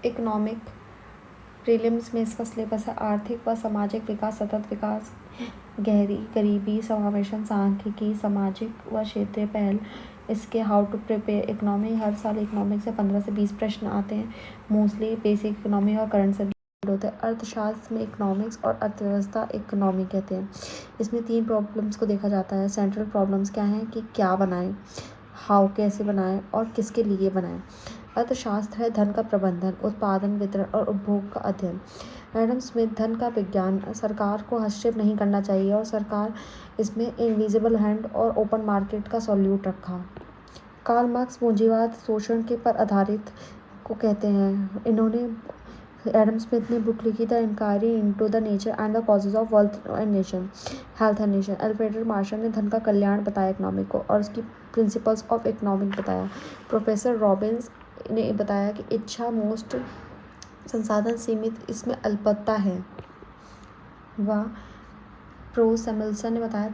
Economic prelims में इसका syllabus है आर्थिक व सामाजिक विकास, सतत विकास, गरीबी समावेशन, सांख्यिकी, सामाजिक व क्षेत्रीय पहल। इसके हाउ टू प्रिपेयर इकोनॉमी, हर साल इकोनॉमिक से 15 से 20 प्रश्न आते हैं। मोस्टली बेसिक इकोनॉमी और करंट से होते हैं। अर्थशास्त्र में इकोनॉमिक्स और अर्थव्यवस्था इकोनॉमी कहते हैं। इसमें 3 प्रॉब्लम्स को देखा जाता है। सेंट्रल प्रॉब्लम्स क्या हैं कि क्या बनाएं, हाउ कैसे बनाएं और किसके लिए बनाएं। अर्थशास्त्र है धन का प्रबंधन, उत्पादन, वितरण और उपभोग का अध्ययन। एडम स्मिथ, धन का विज्ञान, सरकार को हस्तक्षेप नहीं करना चाहिए और सरकार इसमें इनविजिबल हैंड और ओपन मार्केट का सॉल्यूट रखा। कार्ल मार्क्स, पूंजीवाद शोषण के पर आधारित को कहते हैं। इन्होंने एडम स्मिथ ने बुक लिखी the inquiry into the nature and the causes of wealth and nation, health and nation. Alfred Marshall ने धन का कल्याण बताया इकोनॉमिक को और उसकी प्रिंसिपल्स ऑफ इकोनॉमिक बताया। प्रोफेसर रॉबिन्स ने बताया कि इच्छा मोस्ट संसाधन सीमित, इसमें अल्पता है। व प्रो सैमुअल्सन ने बताया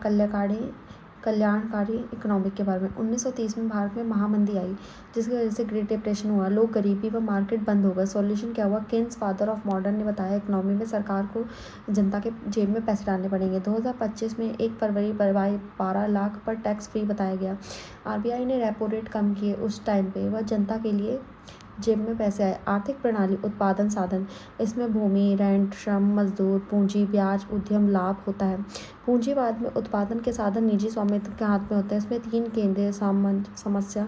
कल्याणकारी इकोनॉमिक के बारे में। 1930 में भारत में महामंदी आई जिसकी वजह से ग्रेट डिप्रेशन हुआ, लोग गरीबी व मार्केट बंद हो गए। सॉल्यूशन क्या हुआ? केन्स, फादर ऑफ मॉडर्न, ने बताया इकोनॉमी में सरकार को जनता के जेब में पैसे डालने पड़ेंगे। 2025 में 1 फरवरी 12 लाख पर टैक्स फ्री बताया गया। आरबीआई ने रेपो रेट कम किए उस टाइम पे, वह जनता के लिए जेब में पैसे आए। आर्थिक प्रणाली, उत्पादन साधन, इसमें भूमि, रेंट, श्रम, मजदूर, पूंजी, ब्याज, उद्यम, लाभ होता है। पूंजीवाद में उत्पादन के साधन निजी स्वामित्व के हाथ में होते हैं। इसमें 3 केंद्रीय समस्या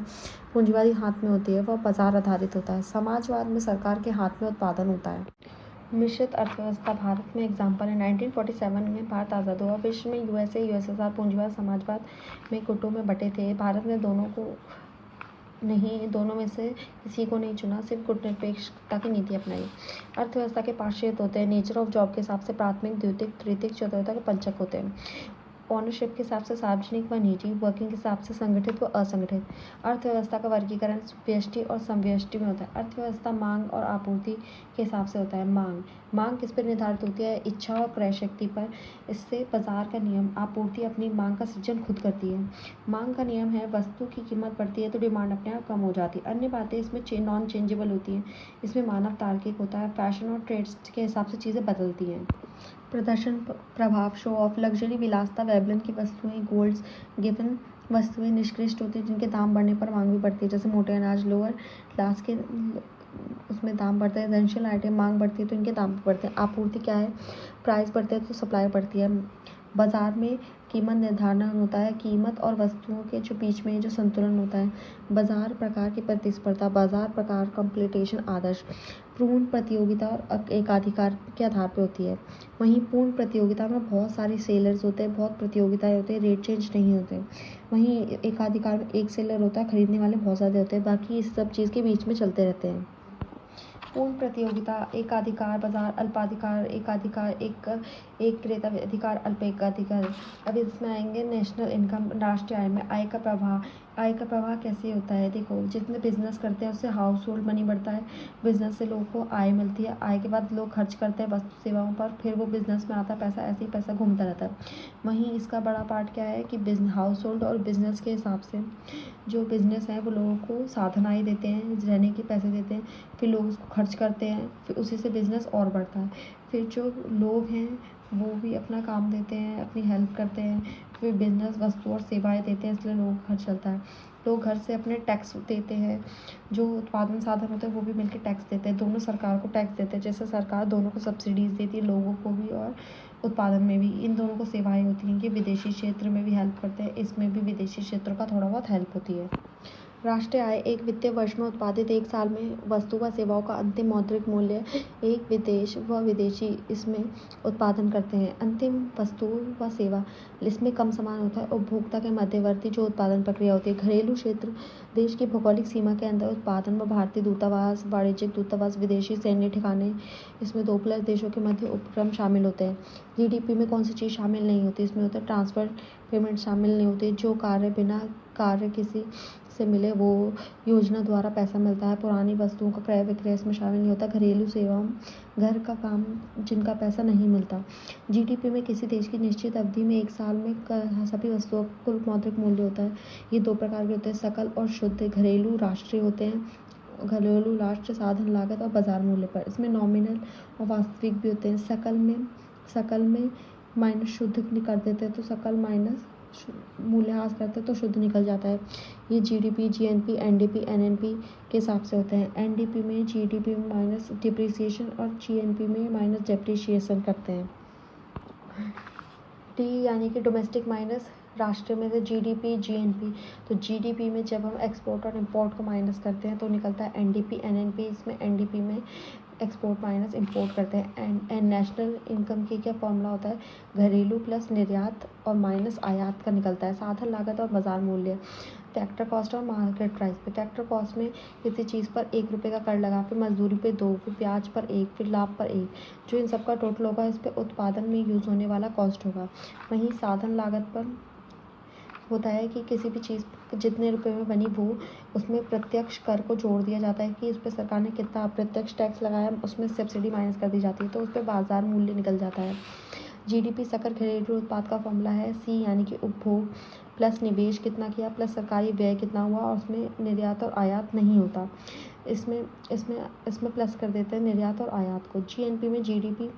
पूंजीवादी हाथ में होती है, वह बाजार आधारित होता है। समाजवाद में सरकार के हाथ में उत्पादन होता है। मिश्रित अर्थव्यवस्था भारत में एग्जाम्पल है। 1947 में भारत आज़ाद हुआ। विश्व में यूएसएसआर पूंजीवाद समाजवाद में गुटों में बटे थे। भारत ने दोनों में से किसी को नहीं चुना, सिर्फ गुटनिरपेक्षता की नीति अपनाई। अर्थव्यवस्था के 5 क्षेत्र होते हैं। नेचर ऑफ जॉब के हिसाब से प्राथमिक, द्वितीयक, तृतीयक, चतुर्थक के पंचक होते हैं। ओनरशिप के हिसाब से सार्वजनिक व निजी, वर्किंग के हिसाब से संगठित व असंगठित। अर्थव्यवस्था का वर्गीकरण व्यष्टि और समव्यष्टि में होता है। अर्थव्यवस्था मांग और आपूर्ति के हिसाब से होता है। मांग किस पर निर्धारित होती है? इच्छा और क्रय शक्ति पर। इससे बाजार का नियम। आपूर्ति अपनी मांग का सृजन खुद करती है। मांग का नियम है वस्तु की कीमत बढ़ती है तो डिमांड अपने आप कम हो जाती है। अन्य बातें इसमें नॉन चेंजेबल होती हैं। इसमें मानव तार्किक होता है। फैशन और ट्रेड्स के हिसाब से चीज़ें बदलती हैं। प्रदर्शन, प्रभाव, शो ऑफ, लग्जरी, विलासता, वेबलन की वस्तुएं, गोल्ड्स, गिवन वस्तुएं निष्कृष्ट होती हैं जिनके दाम बढ़ने पर मांग भी बढ़ती है। जैसे मोटे अनाज, लोअर क्लास के उसमें दाम बढ़ता है। एसेंशियल आइटम मांग बढ़ती है तो इनके दाम भी बढ़ते हैं। आपूर्ति क्या है? प्राइस बढ़ते हैं तो सप्लाई बढ़ती है। बाजार में कीमत निर्धारण होता है। कीमत और वस्तुओं के जो बीच में जो संतुलन होता है। बाजार प्रकार की प्रतिस्पर्धा, बाजार प्रकार, कंपटीशन, आदर्श। पूर्ण प्रतियोगिता और एकाधिकार के आधार पर होती है। वहीं पूर्ण प्रतियोगिता में बहुत सारे सेलर्स होते हैं, बहुत प्रतियोगिताएं होती है, रेट चेंज नहीं होते। वहीं एकाधिकार में एक सेलर होता है, खरीदने वाले बहुत ज़्यादा होते हैं, बाकी इस सब चीज़ के बीच में चलते रहते हैं। पूर्ण प्रतियोगिता, एकाधिकार, बाजार, अल्पाधिकार, एकाधिकार, एक क्रेता अधिकार, अल्पएकाधिकार। अब इसमें आएंगे नेशनल इनकम, राष्ट्रीय आय में आय का प्रवाह। आय का प्रवाह कैसे होता है? देखो, जितने बिजनेस करते हैं उससे हाउस होल्ड मनी बढ़ता है। बिजनेस से लोगों को आय मिलती है। आय के बाद लोग खर्च करते हैं वस्तु सेवाओं पर, फिर वो बिजनेस में आता है पैसा, ऐसे ही पैसा घूमता रहता है। वहीं इसका बड़ा पार्ट क्या है कि हाउस होल्ड और बिजनेस के हिसाब से जो बिजनेस है वो लोगों को साधन आय देते हैं, रहने के पैसे देते हैं, फिर लोग उसको खर्च करते हैं, फिर उसी से बिजनेस और बढ़ता है। फिर जो लोग हैं वो भी अपना काम देते हैं, अपनी हेल्प करते हैं, फिर बिजनेस वस्तु और सेवाएं देते हैं, इसलिए लोगों का खर्च चलता है। लोग घर से अपने टैक्स देते हैं, जो उत्पादन साधन होते हैं वो भी मिलकर टैक्स देते हैं, दोनों सरकार को टैक्स देते हैं। जैसे सरकार दोनों को सब्सिडीज़ देती है, लोगों को भी और उत्पादन में भी। इन दोनों को सेवाएं होती हैं कि विदेशी क्षेत्र में भी हेल्प करते हैं, इसमें भी विदेशी क्षेत्रों का थोड़ा बहुत हेल्प होती है। राष्ट्रीय आय एक वित्तीय वर्ष में उत्पादित एक साल में वस्तु व सेवाओं का अंतिम मौद्रिक मूल्य। एक विदेश व विदेशी इसमें उत्पादन करते हैं। अंतिम वस्तु व सेवा, इसमें कम समान होता है। उपभोक्ता के मध्यवर्ती जो उत्पादन प्रक्रिया होती है। घरेलू क्षेत्र, देश की भौगोलिक सीमा के अंदर उत्पादन व भारतीय दूतावास, वाणिज्यिक दूतावास, विदेशी सैन्य ठिकाने, इसमें 2+ देशों के मध्य उपक्रम शामिल होते हैं। जीडीपी में कौन सी चीज़ शामिल नहीं होती? इसमें होता है ट्रांसफर पेमेंट शामिल नहीं होती। जो कार्य बिना कार्य किसी से मिले वो योजना द्वारा पैसा मिलता है। पुरानी वस्तुओं का क्रय विक्रय इसमें शामिल नहीं होता। घरेलू सेवाओं, घर का काम, जिनका पैसा नहीं मिलता। जीडीपी में किसी देश की निश्चित अवधि में एक साल में सभी वस्तुओं का कुल मौद्रिक मूल्य होता है। ये 2 प्रकार के होते हैं, सकल और शुद्ध। घरेलू राष्ट्रीय होते हैं घरेलू राष्ट्र साधन लागत और बाजार मूल्य पर। इसमें नॉमिनल और वास्तविक भी होते हैं। सकल में माइनस शुद्ध कर देते हैं तो सकल माइनस मूल्यह्रास करते हैं तो शुद्ध निकल जाता है। ये जीडीपी, जीएनपी, एनडीपी, एनएनपी के हिसाब से होते हैं। एनडीपी में जीडीपी में माइनस डिप्रिसिएशन और जीएनपी में माइनस डेप्रिसिएशन करते हैं। टी यानी कि डोमेस्टिक माइनस राष्ट्र में से जीडीपी, जीएनपी। तो जीडीपी में जब हम एक्सपोर्ट और इंपोर्ट को माइनस करते हैं तो निकलता है एनडीपी, एनएनपी। इसमें एनडीपी में एक्सपोर्ट माइनस इंपोर्ट करते हैं। एंड नेशनल इनकम की क्या फॉर्मूला होता है? घरेलू प्लस निर्यात और माइनस आयात का निकलता है। साधन लागत और बाजार मूल्य। फैक्टर कॉस्ट और मार्केट प्राइस पे। फैक्टर कॉस्ट में किसी चीज़ पर 1 रुपये का कर लगा, फिर मजदूरी पे 2, फिर ब्याज पर 1, फिर लाभ पर 1, जो इन सब का टोटल होगा इस पे उत्पादन में यूज़ होने वाला कॉस्ट होगा। वहीं साधन लागत पर होता है कि किसी भी चीज़ जितने रुपए में बनी वो उसमें प्रत्यक्ष कर को जोड़ दिया जाता है कि उस पर सरकार ने कितना अप्रत्यक्ष टैक्स लगाया, उसमें सब्सिडी माइनस कर दी जाती है तो उस पर बाजार मूल्य निकल जाता है। जीडीपी सकल घरेलू उत्पाद का फॉर्मूला है सी यानी कि उपभोग प्लस निवेश कितना किया प्लस सरकारी व्यय कितना हुआ और उसमें निर्यात और आयात नहीं होता। इसमें प्लस कर देते हैं निर्यात और आयात को। जीएनपी में जीडीपी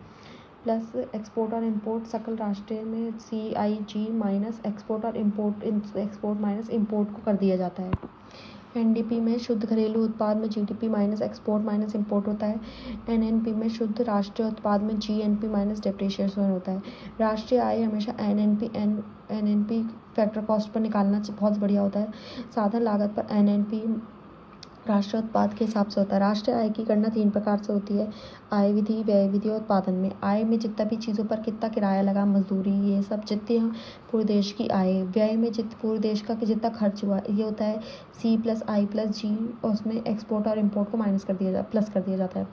प्लस एक्सपोर्ट और इंपोर्ट सकल राष्ट्रीय में CIG माइनस एक्सपोर्ट और एक्सपोर्ट माइनस इंपोर्ट को कर दिया जाता है। एनडीपी में शुद्ध घरेलू उत्पाद में GDP minus export minus import होता है। एनएनपी में शुद्ध राष्ट्रीय उत्पाद में जीएनपी माइनस डेप्रिसिएशन होता है। राष्ट्रीय आय हमेशा एनएनपी फैक्टर कॉस्ट पर निकालना बहुत बढ़िया होता है। साधन लागत पर एनएनपी राष्ट्रीय उत्पाद के हिसाब से होता है। राष्ट्रीय आय की गणना 3 प्रकार से होती है, आय विधि, व्यय विधि और उत्पादन में। आय में जितना भी चीज़ों पर कितना किराया लगा, मजदूरी, ये सब जितने पूरे देश की आय। व्यय में पूरे देश का जितना खर्च हुआ, ये होता है C + I + G और उसमें एक्सपोर्ट और इंपोर्ट को प्लस कर दिया जाता है।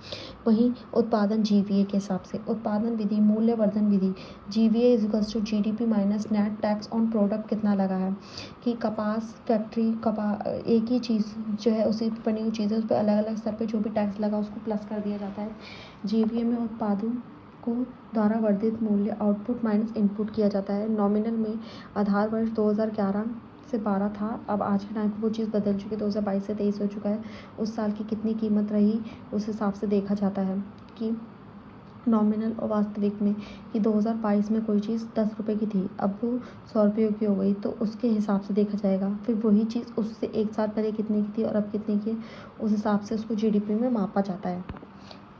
वहीं उत्पादन GVA के हिसाब से। उत्पादन विधि, मूल्यवर्धन विधि। GVA = GDP minus net tax on product कितना लगा है कि कपास फैक्ट्री एक ही चीज़ जो है उसी बनी हुई चीज़ है उस पर अलग अलग स्तर पे जो भी टैक्स लगा उसको प्लस कर दिया जाता है। जीवीए में उत्पादों को द्वारा वर्धित मूल्य आउटपुट माइनस इनपुट किया जाता है। नॉमिनल में आधार वर्ष 2011 से 12 था, अब आज के टाइम पर वो चीज़ बदल चुकी है, 2022 से 23 हो चुका है। उस साल की कितनी कीमत रही उस हिसाब से देखा जाता है कि नॉमिनल और वास्तविक में कि 2022 में कोई चीज़ 10 रुपये की थी, अब वो 100 रुपये की हो गई तो उसके हिसाब से देखा जाएगा। फिर वही चीज़ उससे 1 साल पहले कितने की थी और अब कितने की है, उस हिसाब से उसको जीडीपी में मापा जाता है।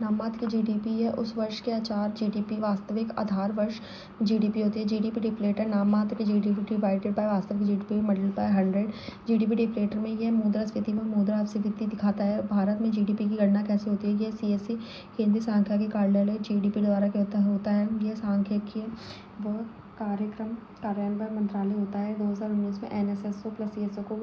नाममात्र की जीडीपी है उस वर्ष के आचार जीडीपी। वास्तविक आधार वर्ष जीडीपी होती है। जीडीपी डिप्लेटर नाममात्र की जीडीपी डिवाइडेड बाय वास्तविक जीडीपी मल्टीप्लाइड बाय 100। जीडीपी डिप्लेटर में यह मुद्रास्फीति में मुद्रास्फीति दिखाता है। भारत में जीडीपी की गणना कैसे होती है? यह CSC केंद्रीय सांख्यिकी कार्यालय जीडीपी द्वारा क्या होता है। यह सांख्यिकीय व कार्यक्रम कार्यान्वयन मंत्रालय होता है। 2019 में NSSO + CSO को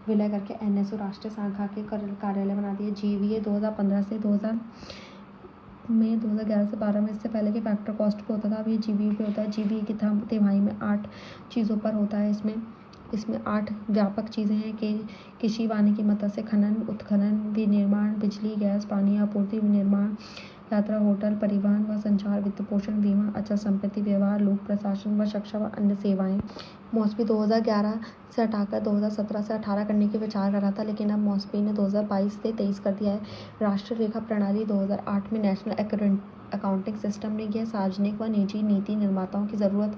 विलय करके NSO राष्ट्रीय सांख्यिकी कार्यालय बना दिया। GVA 2015 से 2011 से 12 में इससे पहले के फैक्टर कॉस्ट पे होता था, अब ये GVA पे होता है। GVA की तिमाही में 8 चीज़ों पर होता है। इसमें 8 व्यापक चीज़ें हैं कि कृषि, वानिकी, मत्स्य, खनन, उत्खनन, विनिर्माण, बिजली, गैस, पानी आपूर्ति, विनिर्माण, यात्रा, होटल, परिवहन व संचार, वित्त पोषण, बीमा, अचल संपत्ति, व्यवहार, लोक प्रशासन व शिक्षा व अन्य सेवाएं। मॉस्पी 2011 से हटाकर 2017 से 18 करने के विचार कर रहा था, लेकिन अब मॉस्पी ने 2022 से 23 कर दिया है। राष्ट्रीय लेखा प्रणाली 2008 में नेशनल अकाउंटिंग सिस्टम ने यह सार्वजनिक व निजी नीति निर्माताओं की ज़रूरत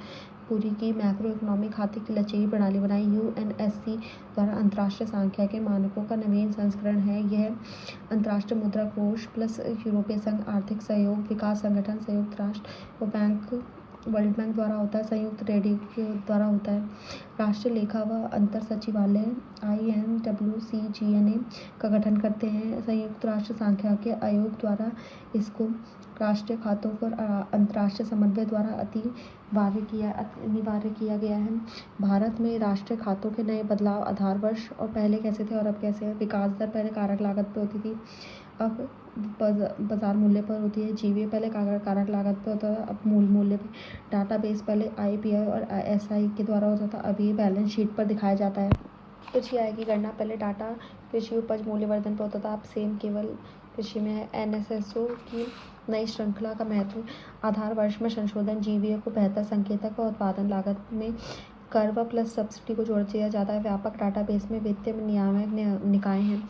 पूरी की मैक्रो इकोनॉमिक खाते की लचीली प्रणाली बनाई। UNSC द्वारा अंतर्राष्ट्रीय सांख्यिकी के मानकों का नवीन संस्करण है। यह अंतर्राष्ट्रीय मुद्रा कोष प्लस यूरोपीय संघ, आर्थिक सहयोग विकास संगठन, संयुक्त राष्ट्र व वर्ल्ड बैंक द्वारा होता है, संयुक्त रेडियो द्वारा होता है। राष्ट्रीय लेखा व अंतर सचिवालय INWCGNA का गठन करते हैं। संयुक्त राष्ट्र सांख्यिकी आयोग द्वारा इसको राष्ट्रीय खातों पर अंतर्राष्ट्रीय समन्वय द्वारा अनिवार्य किया गया है। भारत में राष्ट्रीय खातों के नए बदलाव आधार वर्ष और पहले कैसे थे और अब कैसे है। विकास दर पहले कारक लागत पर होती थी, अब बाजार मूल्य पर होती है। जीवीए पहले कारक लागत पर होता था, अब मूल मूल्य पर। डाटाबेस पहले IPI और SI के द्वारा होता था, अब ये बैलेंस शीट पर दिखाया जाता है। कृषि आय की गणना पहले डाटा कृषि उपज मूल्यवर्धन पर होता था, अब सेम केवल कृषि में है। NSSO की नई श्रृंखला का महत्व। आधार वर्ष में संशोधन। जीवीए को बेहतर संकेतक और उत्पादन लागत में कर व प्लस सब्सिडी को जोड़ दिया जाता है। व्यापक डाटाबेस में वित्तीय नियामक निकाय हैं।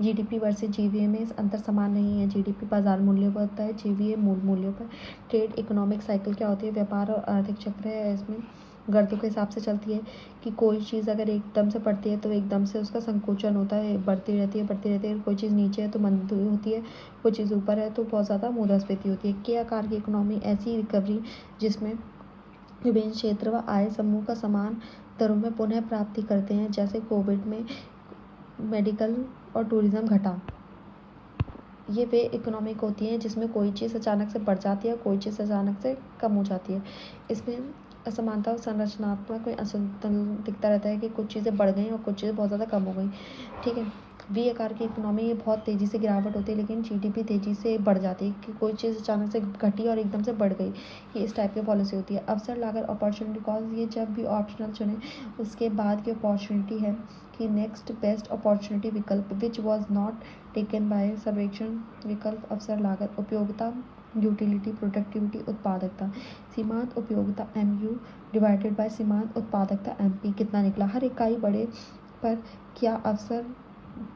जीडीपी वर्सेस जीवीए में अंतर समान नहीं है। जीडीपी बाजार मूल्यों पर होता है, जीवीए मूल मूल्यों पर। ट्रेड इकोनॉमिक साइकिल क्या होती है? व्यापार और आर्थिक चक्र है। इसमें गर्तों के हिसाब से चलती है कि कोई चीज़ अगर एकदम से बढ़ती है तो एकदम से उसका संकोचन होता है, बढ़ती रहती है। कोई चीज़ नीचे है तो मंदी होती है, कोई चीज़ ऊपर है तो बहुत ज़्यादा मुद्रास्फीति होती है। के आकार की इकोनॉमी ऐसी रिकवरी जिसमें विभिन्न क्षेत्र व आय समूह का समान दरों में पुनः प्राप्ति करते हैं, जैसे कोविड में मेडिकल और टूरिज्म घटा। ये वे इकोनॉमिक होती हैं जिसमें कोई चीज़ अचानक से बढ़ जाती है, कोई चीज़ अचानक से कम हो जाती है। इसमें असमानता और संरचनात्मक कोई असंतुलन दिखता रहता है कि कुछ चीज़ें बढ़ गई और कुछ चीज़ें बहुत ज़्यादा कम हो गई। ठीक है, वी आकार की इकोनॉमी ये बहुत तेज़ी से गिरावट होती है, लेकिन जीडीपी तेज़ी से बढ़ जाती है कि कोई चीज़ अचानक से घटी और एकदम से बढ़ गई। ये इस टाइप की पॉलिसी होती है। अवसर लागत अपॉर्चुनिटी कॉस्ट, ये जब भी ऑप्शनल चुने उसके बाद की अपॉर्चुनिटी है कि नेक्स्ट बेस्ट अपॉर्चुनिटी विकल्प which was not taken by सर्वेक्षण विकल्प। अवसर लागत उपयोगिता यूटिलिटी प्रोडक्टिविटी उत्पादकता। सीमांत उपयोगिता MU डिवाइडेड बाय सीमांत उत्पादकता MP कितना निकला। हर इकाई बढ़े पर क्या अवसर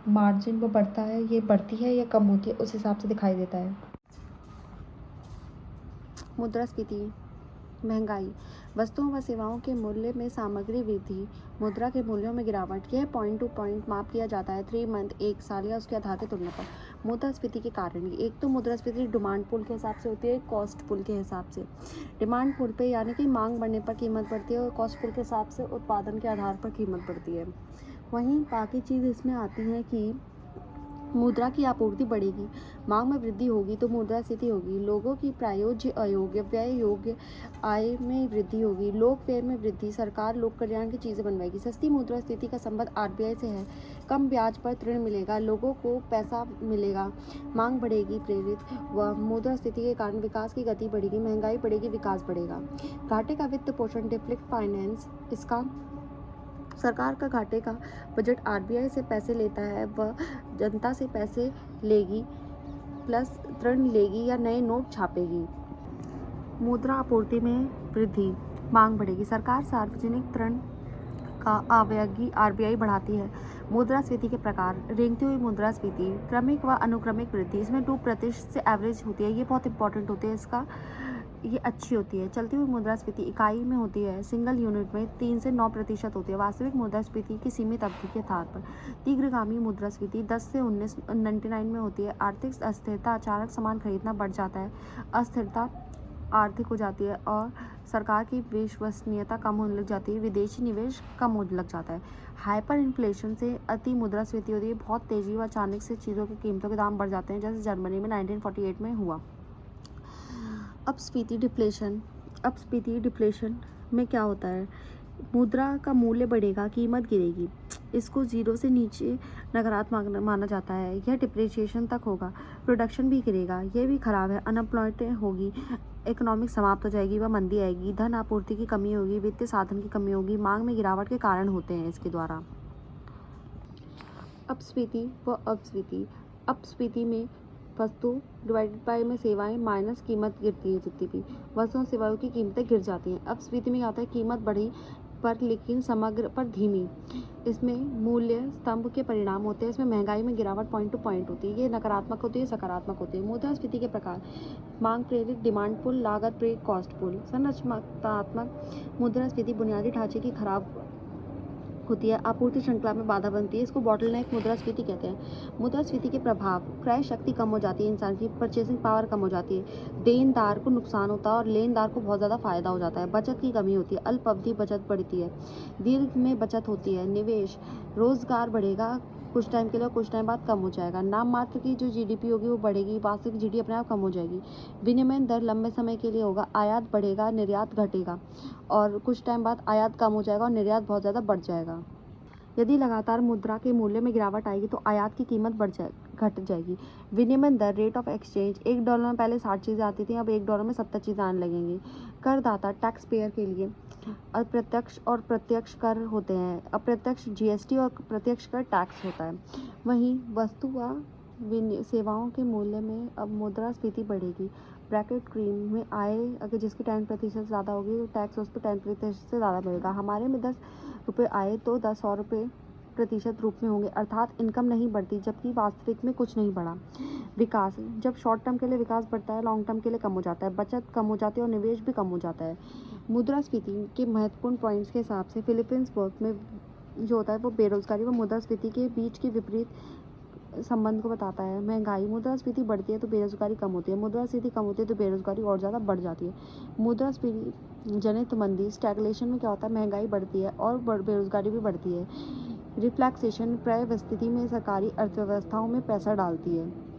मार्जिन वो बढ़ता है, ये बढ़ती है या कम होती है, उस हिसाब से दिखाई देता है। मुद्रास्फीति महंगाई, वस्तुओं व सेवाओं के मूल्य में सामग्री वृद्धि, मुद्रा के मूल्यों में गिरावट। यह पॉइंट टू पॉइंट माप लिया जाता है 3 मंथ, 1 साल या उसके आधार की तुलना पर। मुद्रास्फीति के कारण, एक तो मुद्रास्फीति डिमांड पुल के हिसाब से होती है, कॉस्ट पुल के हिसाब से। डिमांड पुल पे यानी कि मांग बढ़ने पर कीमत बढ़ती है, और कॉस्ट पुल के हिसाब से उत्पादन के आधार पर कीमत बढ़ती है। वहीं बाकी चीज़ इसमें आती है कि मुद्रा की आपूर्ति बढ़ेगी, मांग में वृद्धि होगी तो मुद्रास्फीति होगी। लोगों की प्रायोज्य अयोग्य व्यय योग्य आय में वृद्धि होगी। लोक व्यय में वृद्धि, सरकार लोक कल्याण की चीज़ें बनवाएगी। सस्ती मुद्रास्फीति का संबंध RBI से है। कम ब्याज पर ऋण मिलेगा, लोगों को पैसा मिलेगा, मांग बढ़ेगी प्रेरित व मुद्रास्फीति के कारण विकास की गति बढ़ेगी, महंगाई बढ़ेगी, विकास बढ़ेगा। घाटे का वित्त पोषण डिफ्लिक्ट फाइनेंस, इसका सरकार का घाटे का बजट RBI से पैसे लेता है, वह जनता से पैसे लेगी प्लस ऋण लेगी या नए नोट छापेगी। मुद्रा आपूर्ति में वृद्धि, मांग बढ़ेगी, सरकार सार्वजनिक ऋण का आवाहगी RBI बढ़ाती है। मुद्रास्फीति के प्रकार, रेंगती हुई मुद्रास्फीति, क्रमिक व अनुक्रमिक वृद्धि, इसमें 2% से एवरेज होती है, ये बहुत इंपॉर्टेंट होती है, इसका ये अच्छी होती है। चलती हुई मुद्रास्फीति इकाई में होती है, सिंगल यूनिट में 3 से 9% होती है। वास्तविक मुद्रास्फीति की सीमित अवधि के आधार पर। तीव्रगामी मुद्रास्फीति 10 से 1999 में होती है। आर्थिक अस्थिरता, अचानक सामान खरीदना बढ़ जाता है, अस्थिरता आर्थिक हो जाती है और सरकार की विश्वसनीयता कम होने लग जाती है, विदेशी निवेश कम होने लग जाता है। हाइपर इन्फ्लेशन से अति मुद्रास्फीति होती है, बहुत तेजी व अचानक से चीज़ों की कीमतों के दाम बढ़ जाते हैं, जैसे जर्मनी में 1948 में हुआ। अपस्फीति डिफ्लेशन में क्या होता है? मुद्रा का मूल्य बढ़ेगा, कीमत गिरेगी, इसको 0 से नीचे नकारात्मक माना जाता है। यह डिप्रिसिएशन तक होगा, प्रोडक्शन भी गिरेगा, यह भी खराब है। अनएम्प्लॉयमेंट होगी, इकोनॉमिक समाप्त हो जाएगी व मंदी आएगी, धन आपूर्ति की कमी होगी, वित्तीय साधन की कमी होगी, मांग में गिरावट के कारण होते हैं इसके द्वारा। अपस्फीति व अपस्फीति, अपस्फीति में वस्तु डिवाइडेड बाय में सेवाएं माइनस कीमत गिरती है, जितनी भी वस्तुओं सेवाओं की कीमतें गिर जाती हैं। अपस्फीति में क्या होता है? कीमत बढ़ी पर लेकिन समग्र पर धीमी, इसमें मूल्य स्तंभ के परिणाम होते हैं। इसमें महंगाई में गिरावट पॉइंट टू पॉइंट होती है, ये नकारात्मक होती है, सकारात्मक होती है। मुद्रास्फीति के प्रकार, मांग प्रेरित डिमांड पुल, लागत प्रेरित कॉस्ट पुल। संरचनात्मक मुद्रास्फीति बुनियादी ढांचे की खराब होती है, आपूर्ति श्रृंखला में बाधा बनती है, इसको बॉटलनेक मुद्रास्फीति कहते हैं। मुद्रास्फीति के प्रभाव, क्रय शक्ति कम हो जाती है, इंसान की परचेसिंग पावर कम हो जाती है, देनदार को नुकसान होता है और लेनदार को बहुत ज़्यादा फायदा हो जाता है, बचत की कमी होती है, अल्प अवधि बचत बढ़ती है, दीर्घ में बचत होती है, निवेश, रोजगार बढ़ेगा कुछ टाइम के लिए, कुछ टाइम बाद कम हो जाएगा। नाम मात्र की जो GDP होगी वो बढ़ेगी, वास्तविक GDP अपने आप कम हो जाएगी। विनिमय दर लंबे समय के लिए होगा, आयात बढ़ेगा, निर्यात घटेगा और कुछ टाइम बाद आयात कम हो जाएगा और निर्यात बहुत ज़्यादा बढ़ जाएगा। यदि लगातार मुद्रा के मूल्य में गिरावट आएगी तो आयात की कीमत घट जाएगी। विनिमय दर, रेट ऑफ एक्सचेंज, $1 में पहले 60 चीज़ें आती थी, अब $1 में 70 चीज़ें आने लगेंगी। करदाता, टैक्स पेयर के लिए अप्रत्यक्ष और प्रत्यक्ष कर होते हैं। अप्रत्यक्ष GST और प्रत्यक्ष कर टैक्स होता है। वहीं वस्तु व सेवाओं के मूल्य में अब मुद्रास्फीति बढ़ेगी। ब्रैकेट क्रीम में आय अगर जिसकी 10% ज़्यादा होगी तो टैक्स उस पर 10% से ज़्यादा मिलेगा। हमारे में 10 रुपये आए तो 10 और रुपये प्रतिशत रूप में होंगे, अर्थात इनकम नहीं बढ़ती जबकि वास्तविक में कुछ नहीं बढ़ा। विकास, जब शॉर्ट टर्म के लिए विकास बढ़ता है, लॉन्ग टर्म के लिए कम हो जाता है, बचत कम हो जाती है और निवेश भी कम हो जाता है। मुद्रास्फीति के महत्वपूर्ण पॉइंट्स के हिसाब से फिलीपींस वर्क में जो होता है वो बेरोजगारी व मुद्रास्फीति के बीच की विपरीत संबंध को बताता है। महंगाई, मुद्रास्फीति बढ़ती है तो बेरोजगारी कम होती है, मुद्रास्फीति कम होती है तो बेरोजगारी और ज़्यादा बढ़ जाती है। मुद्रास्फीति जनित मंदी, स्टैगलेशन में क्या होता है, महंगाई बढ़ती है और बेरोजगारी भी बढ़ती है। रिफ्लेक्सेशन, प्राय स्थिति में सरकारी अर्थव्यवस्थाओं में पैसा डालती है।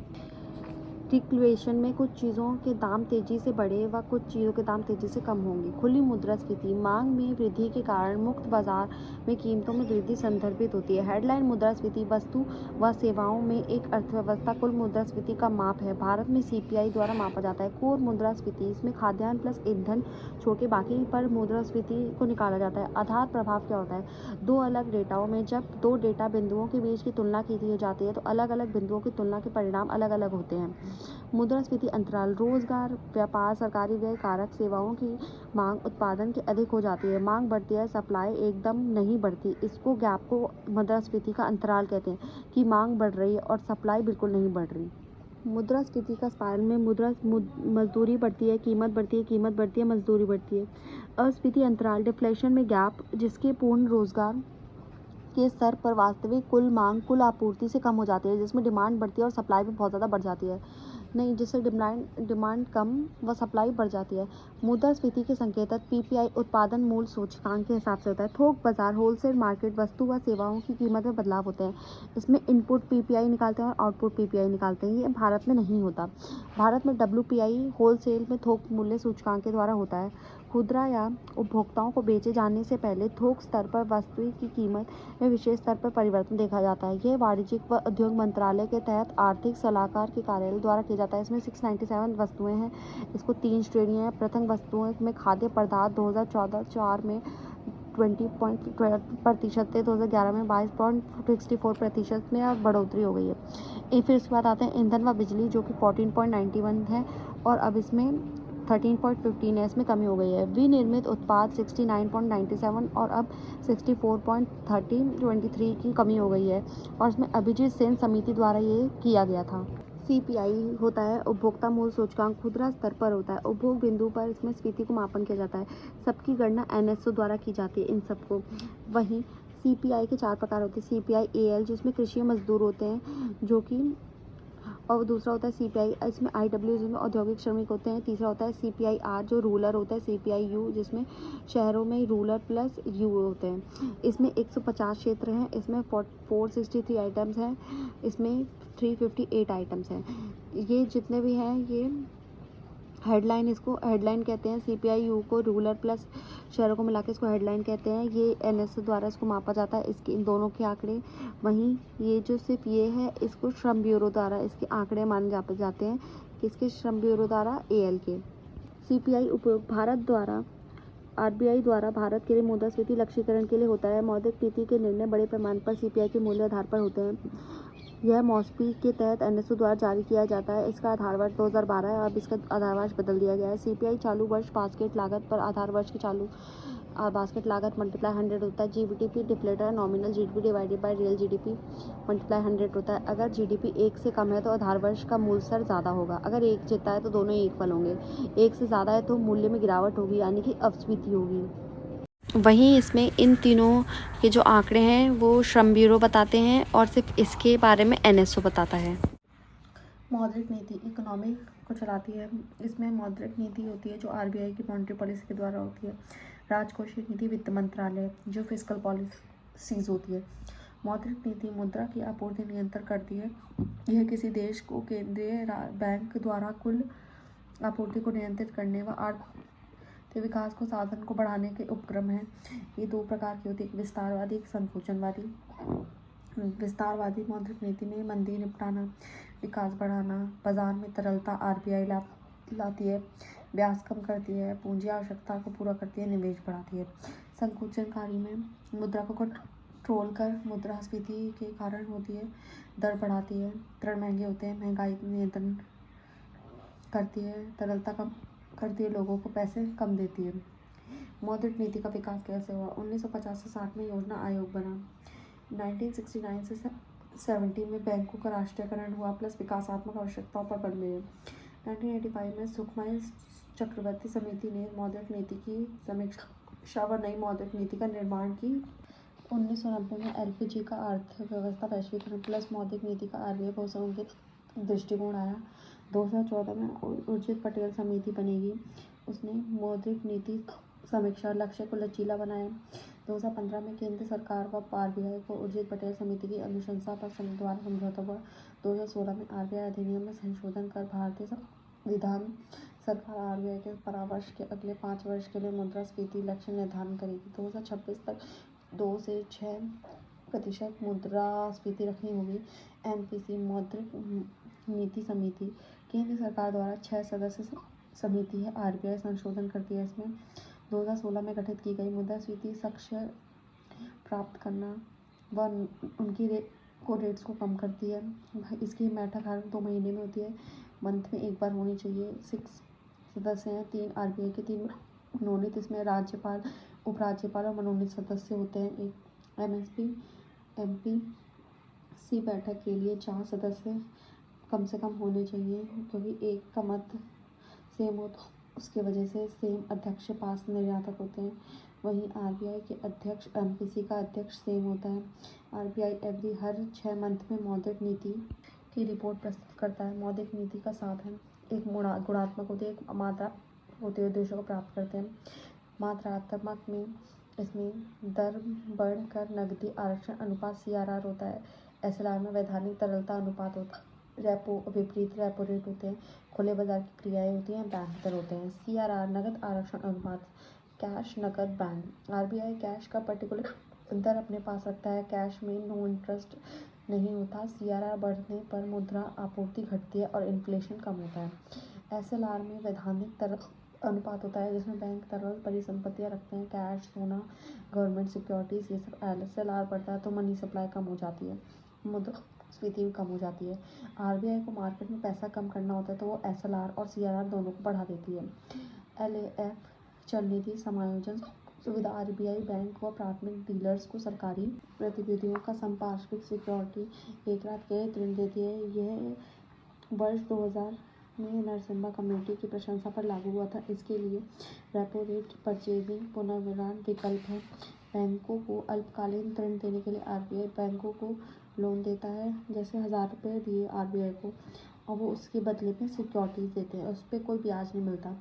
डिफ्लेशन में कुछ चीज़ों के दाम तेजी से बढ़े व कुछ चीज़ों के दाम तेजी से कम होंगे। खुली मुद्रास्फीति, मांग में वृद्धि के कारण मुक्त बाजार में कीमतों में वृद्धि संदर्भित होती है। हेडलाइन मुद्रास्फीति वस्तु व सेवाओं में एक अर्थव्यवस्था कुल मुद्रास्फीति का माप है। भारत में CPI द्वारा मापा जाता है। कोर मुद्रास्फीति, इसमें खाद्यान्न प्लस ईंधन छोड़ के बाकी पर मुद्रास्फीति को निकाला जाता है। आधार प्रभाव क्या होता है, दो अलग डेटाओं में जब दो डेटा बिंदुओं के बीच की तुलना की जाती है तो अलग अलग बिंदुओं की तुलना के परिणाम अलग अलग होते हैं। मुद्रास्फीति अंतराल, रोजगार, व्यापार, सरकारी व्यय कारक, सेवाओं की मांग उत्पादन के अधिक हो जाती है, मांग बढ़ती है, सप्लाई एकदम नहीं बढ़ती, इसको गैप को मुद्रास्फीति का अंतराल कहते हैं कि मांग बढ़ रही है और सप्लाई बिल्कुल नहीं बढ़ रही। मुद्रास्फीति का स्पाइरल में मजदूरी बढ़ती है, कीमत बढ़ती है, कीमत बढ़ती है, मजदूरी बढ़ती है। अस्फीति अंतराल, डिफ्लेशन में गैप जिसके पूर्ण रोजगार के स्तर पर वास्तविक कुल मांग कुल आपूर्ति से कम हो जाती है, जिसमें डिमांड बढ़ती है और सप्लाई भी बहुत ज़्यादा बढ़ जाती है, नहीं जिससे डिमांड कम व सप्लाई बढ़ जाती है। मुद्रास्फीति के संकेतक PPI उत्पादन मूल्य सूचकांक के हिसाब से होता है। थोक बाजार, होलसेल मार्केट, वस्तु व सेवाओं की कीमत में बदलाव होते हैं। इसमें इनपुट PPI निकालते हैं और आउटपुट PPI निकालते हैं। ये भारत में नहीं होता। भारत में WPI होलसेल में थोक मूल्य सूचकांक के द्वारा होता है। खुदरा या उपभोक्ताओं को बेचे जाने से पहले थोक स्तर पर वस्तु की कीमत में विशेष स्तर पर परिवर्तन देखा जाता है। यह वाणिज्यिक व उद्योग मंत्रालय के तहत आर्थिक सलाहकार के कार्यालय द्वारा किया जाता है। इसमें 697 वस्तुएं हैं। इसको 3 श्रेणियां हैं। प्रथम वस्तुओं में खाद्य पदार्थ 2014 में 20% थे, 2011 में 22.64% में और बढ़ोतरी हो गई है। फिर उसके बाद आते हैं ईंधन व बिजली जो कि 14.91 है और अब इसमें 13.15 है, इसमें कमी हो गई है। विनिर्मित उत्पाद 69.97 और अब 64.23 की कमी हो गई है और इसमें अभिजीत सेन समिति द्वारा ये किया गया था। CPI होता है उपभोक्ता मूल्य सूचकांक, खुदरा स्तर पर होता है। उपभोग बिंदु पर इसमें स्फीति को मापन किया जाता है। सबकी गणना NSO द्वारा की जाती है इन सबको। वहीं CPI के 4 प्रकार होते हैं। CPI AL जिसमें कृषि मजदूर होते हैं जो कि, और दूसरा होता है CPI, इसमें IW जिसमें औद्योगिक श्रमिक होते हैं। तीसरा होता है CPI R जो रूरल होता है। CPI U जिसमें शहरों में रूरल प्लस U होते हैं। इसमें 150 क्षेत्र हैं। इसमें 463 आइटम्स हैं। इसमें 358 आइटम्स हैं। ये जितने भी हैं ये हेडलाइन, इसको हेडलाइन कहते हैं। CPI U को रूरल प्लस शहरों को मिला के इसको हेडलाइन कहते हैं। ये NSO द्वारा इसको मापा जाता है, इसके इन दोनों के आंकड़े। वहीं ये जो सिर्फ ये है इसको श्रम ब्यूरो द्वारा इसके आंकड़े माने जाते हैं, किसके, श्रम ब्यूरो द्वारा AL के। CPI उपयोग भारत द्वारा RBI द्वारा भारत के लिए मुद्रास्फीति लक्ष्यीकरण के लिए होता है। मौद्रिक नीति के निर्णय बड़े पैमाने पर CPI के मूल्य आधार पर होते हैं। यह मॉस्पी के तहत NSO द्वारा जारी किया जाता है। इसका आधार वर्ष 2012 है, अब इसका आधार वर्ष बदल दिया गया है। CPI चालू वर्ष बास्केट लागत पर आधार वर्ष की चालू बास्केट लागत मल्टीप्लाई 100 होता है। GDP deflator nominal GDP divided by real GDP multiply 100 होता है। अगर GDP 1 से कम है तो आधार वर्ष का मूल्य स्तर ज़्यादा होगा। अगर 1 जितना है तो दोनों ही इक्वल होंगे। 1 से ज़्यादा है तो मूल्य में गिरावट होगी, यानी कि अपस्फीति होगी। वहीं इसमें इन तीनों के जो आंकड़े हैं वो श्रम ब्यूरो बताते हैं और सिर्फ इसके बारे में NSO बताता है। मौद्रिक नीति इकोनॉमी को चलाती है। इसमें मौद्रिक नीति होती है जो RBI की मॉनेटरी पॉलिसी के द्वारा होती है। राजकोषीय नीति वित्त मंत्रालय जो फिस्कल पॉलिसीज होती है। मौद्रिक नीति मुद्रा की आपूर्ति नियंत्रित करती है। यह किसी देश को केंद्रीय बैंक द्वारा कुल आपूर्ति को नियंत्रित करने व आर्थिक विकास को साधन को बढ़ाने के उपक्रम है। ये 2 प्रकार की होती है, एक विस्तारवादी, एक संकुचनवादी। विस्तारवादी मौद्रिक नीति में मंदी निपटाना, विकास बढ़ाना, बाजार में तरलता RBI लाती है, ब्याज कम करती है, पूंजी आवश्यकता को पूरा करती है, निवेश बढ़ाती है। संकुचनकारी में मुद्रा को ट्रोल कर मुद्रास्फीति के कारण होती है, दर बढ़ाती है, ऋण महंगे होते हैं, महंगाई नियंत्रण करती है, तरलता कम करती है, लोगों को पैसे कम देती है। मौद्रिक नीति का विकास कैसे हुआ? 1950 से 60 में योजना आयोग बना। 1969 से 70 में बैंकों का राष्ट्रीयकरण हुआ, प्लस विकासात्मक आवश्यकताओं पर बल मिले। 1985 में सुखमय चक्रवर्ती समिति ने मौद्रिक नीति की समीक्षा व नई मौद्रिक नीति का निर्माण की। 1990 में एलपीजी का अर्थव्यवस्था वैश्वीकरण प्लस मौद्रिक नीति का आरबीआई बहुसंघित दृष्टिकोण आया। 2014 में उर्जित पटेल समिति बनेगी, उसने मौद्रिक नीति समीक्षा लक्ष्य को लचीला बनाया। 2015 में केंद्र सरकार व आरबीआई को उर्जित पटेल समिति की अनुशंसा पर द्वारा समझौता हुआ। 2016 में आरबीआई अधिनियम में संशोधन कर भारतीय संविधान सरकार आरबीआई के परामर्श के अगले 5 वर्ष के लिए मुद्रास्फीति लक्ष्य निर्धारण करेगी। 2026 तक 2 से 6% मुद्रास्फीति रखनी होगी। एमपीसी मौद्रिक नीति समिति केंद्र सरकार द्वारा 6 सदस्य समिति है, आरबीआई संशोधन करती है। इसमें 2016 में गठित की गई मुद्रास्फीति लक्ष्य प्राप्त करना व उनकी रेट्स को कम करती है। इसकी बैठक हर 2 महीने में होती है, मंथ में एक बार होनी चाहिए। 6 सदस्य हैं, 3 आरबीआई के, 3 मनोनीत, इसमें राज्यपाल, उपराज्यपाल और मनोनीत सदस्य होते हैं। एक एमपीसी बैठक के लिए 4 सदस्य कम से कम होने चाहिए, क्योंकि एक का मत सेम हो तो उसके वजह से सेम अध्यक्ष पास निर्यातक होते हैं। वहीं आरबीआई के अध्यक्ष एमपीसी का अध्यक्ष सेम होता है। आरबीआई हर 6 मंथ में मौद्रिक नीति की रिपोर्ट प्रस्तुत करता है। मौद्रिक नीति का साधन एक गुणात्मक होती है, एक मात्रा होती है, उद्देश्यों को प्राप्त करते हैं। मात्रात्मक में इसमें दर बढ़कर नकदी आरक्षण अनुपात CRR होता है। एसएलआर में वैधानिक तरलता अनुपात होता है। रेपो विपरीत रेपो रेट होते हैं। खुले बाजार की क्रियाएं होती हैं, बैंक दर होते हैं। CRR नगद आरक्षण अनुपात, कैश नकद बैंक। आरबीआई कैश का पर्टिकुलर दर अपने पास रखता है, कैश में नो इंटरेस्ट नहीं होता। CRR बढ़ने पर मुद्रा आपूर्ति घटती है और इन्फ्लेशन कम होता है। एसएलआर में वैधानिक अनुपात होता है, जिसमें बैंक तरल परिसंपत्तियां रखते हैं, कैश, सोना, गवर्नमेंट सिक्योरिटीज, ये सब। एसएलआर बढ़ता है तो मनी सप्लाई कम हो जाती है, मुद्रास्फीति भी कम हो जाती है। आरबीआई को मार्केट में पैसा कम करना होता है तो वो एसएलआर और CRR दोनों को बढ़ा देती है। LAF चल निधि समायोजन सुविधा आरबीआई बैंक व प्राथमिक डीलर्स को सरकारी गतिविधियों का संपार्श्विक सिक्योरिटी एक रात के ऋण देती है। यह वर्ष 2000 में नरसिम्हा कमेटी की प्रशंसा पर लागू हुआ था। इसके लिए रेपो रेट परचेजिंग पुनर्वितरण विकल्प है। बैंकों को अल्पकालीन ऋण देने के लिए आरबीआई बैंकों को लोन देता है, जैसे 1000 रुपये दिए आरबीआई को और वो उसके बदले में सिक्योरिटीज देते हैं, उस पर कोई ब्याज नहीं मिलता।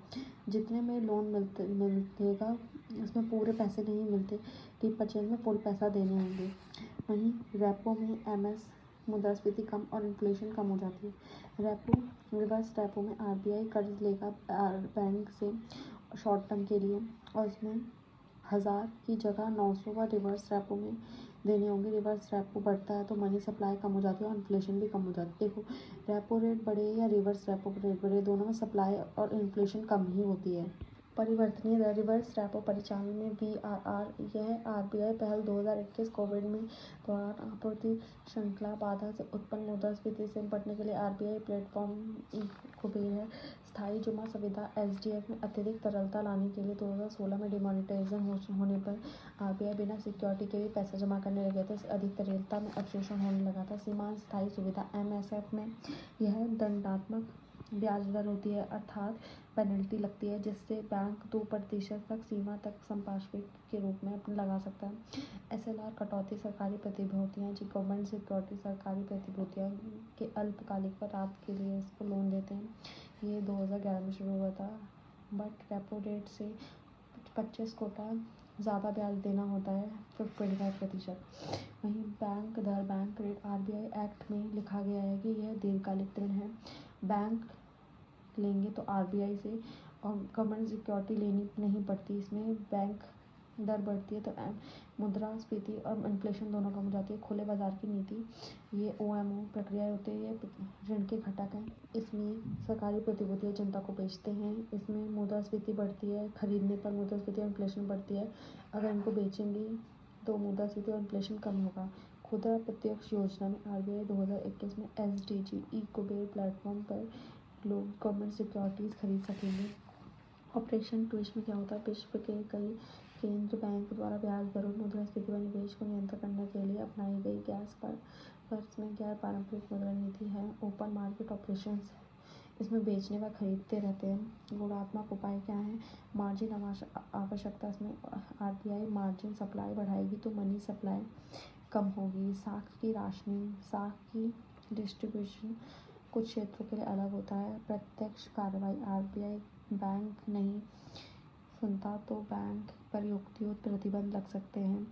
जितने में लोन मिलेगा उसमें पूरे पैसे नहीं मिलते, रीप परचेज में फुल पैसा देने होंगे। वहीं रेपो में एमएस मुद्रास्फीति कम और इन्फ्लेशन कम हो जाती है। रेपो रिवर्स रेपो में आरबीआई कर्ज लेगा बैंक से शॉर्ट टर्म के लिए और उसमें 1000 की जगह 900 व रिवर्स रेपो में देने होंगे। रिवर्स रेपो बढ़ता है तो मनी सप्लाई कम हो जाती है और इन्फ्लेशन भी कम हो जाती है। देखो, रेपो रेट बढ़े या रिवर्स रेपो रेट बढ़े, दोनों में सप्लाई और इन्फ्लेशन कम ही होती है। परिवर्तनीय दर रिवर्स रेपो परिचालन में VRR, यह आरबीआई पहल 2021 कोविड में दौरान आपूर्ति श्रृंखला बाधा से उत्पन्न मुद्रास्फीति से निपटने के लिए आरबीआई प्लेटफॉर्म कुबेर है। स्थायी जमा सुविधा SDF में अतिरिक्त तरलता लाने के लिए 2016 में डिमोनेटाइजेशन होने पर आरबीआई बिना सिक्योरिटी के भी पैसा जमा करने लगे थे। अधिक तरलता में अवशोषण होने लगा था। सीमांत स्थायी सुविधा MSF में यह दंडात्मक ब्याज दर होती है, अर्थात पेनल्टी लगती है, जिससे बैंक 2% तक सीमा तक संपार्श्विक के रूप में अपने लगा सकता है। एसएलआर कटौती सरकारी प्रतिभूतियां, जो गवर्नमेंट सिक्योरिटी सरकारी प्रतिभूतियां के अल्पकालिक पर रात के लिए इसको लोन देते हैं। ये 2011 में शुरू हुआ था, बट रेपो रेट से 25 कोटा ज़्यादा ब्याज देना होता है, 25%। वहीं बैंक दर बैंक रेट आरबीआई एक्ट में लिखा गया है कि यह दीर्घकालिक ऋण है। बैंक लेंगे तो आरबीआई से और गवर्नमेंट सिक्योरिटी लेनी नहीं पड़ती। इसमें बैंक दर बढ़ती है तो मुद्रास्फीति और इन्फ्लेशन दोनों कम हो जाती है। खुले बाजार की नीति, ये OMO प्रक्रिया होती है, ये ऋण के घटक हैं। इसमें सरकारी प्रतिभूतियां जनता को बेचते हैं। इसमें मुद्रास्फीति बढ़ती है, खरीदने पर मुद्रास्फीति और इन्फ्लेशन बढ़ती है। अगर इनको बेचेंगे दो मुद्रास्फीति और इन्फ्लेशन कम होगा। खुदरा प्रत्यक्ष योजना में आरबीआई 2021 में एसडीजी ई कुबेर प्लेटफॉर्म पर लोग गवर्नमेंट सिक्योरिटीज खरीद सकेंगे। ऑपरेशन ट्विस्ट में क्या होता है? विश्व के कई केंद्र बैंक द्वारा ब्याज दरों, मुद्रास्फीति व निवेश को नियंत्रित करने के लिए अपनाई गई गैस पर खर्च में गैर पारंपरिक मुद्रा नीति है। ओपन मार्केट ऑपरेशंस, इसमें बेचने व खरीदते रहते हैं। गुणात्मक उपाय क्या है? मार्जिन आवश्यकता, इसमें आरबीआई मार्जिन सप्लाई बढ़ाएगी तो मनी सप्लाई कम होगी। साख की राशनिंग, साख की डिस्ट्रीब्यूशन कुछ क्षेत्रों के लिए अलग होता है। प्रत्यक्ष कार्रवाई, आरबीआई बैंक नहीं सुनता तो बैंक पर युक्तियुक्त प्रतिबंध लग सकते हैं।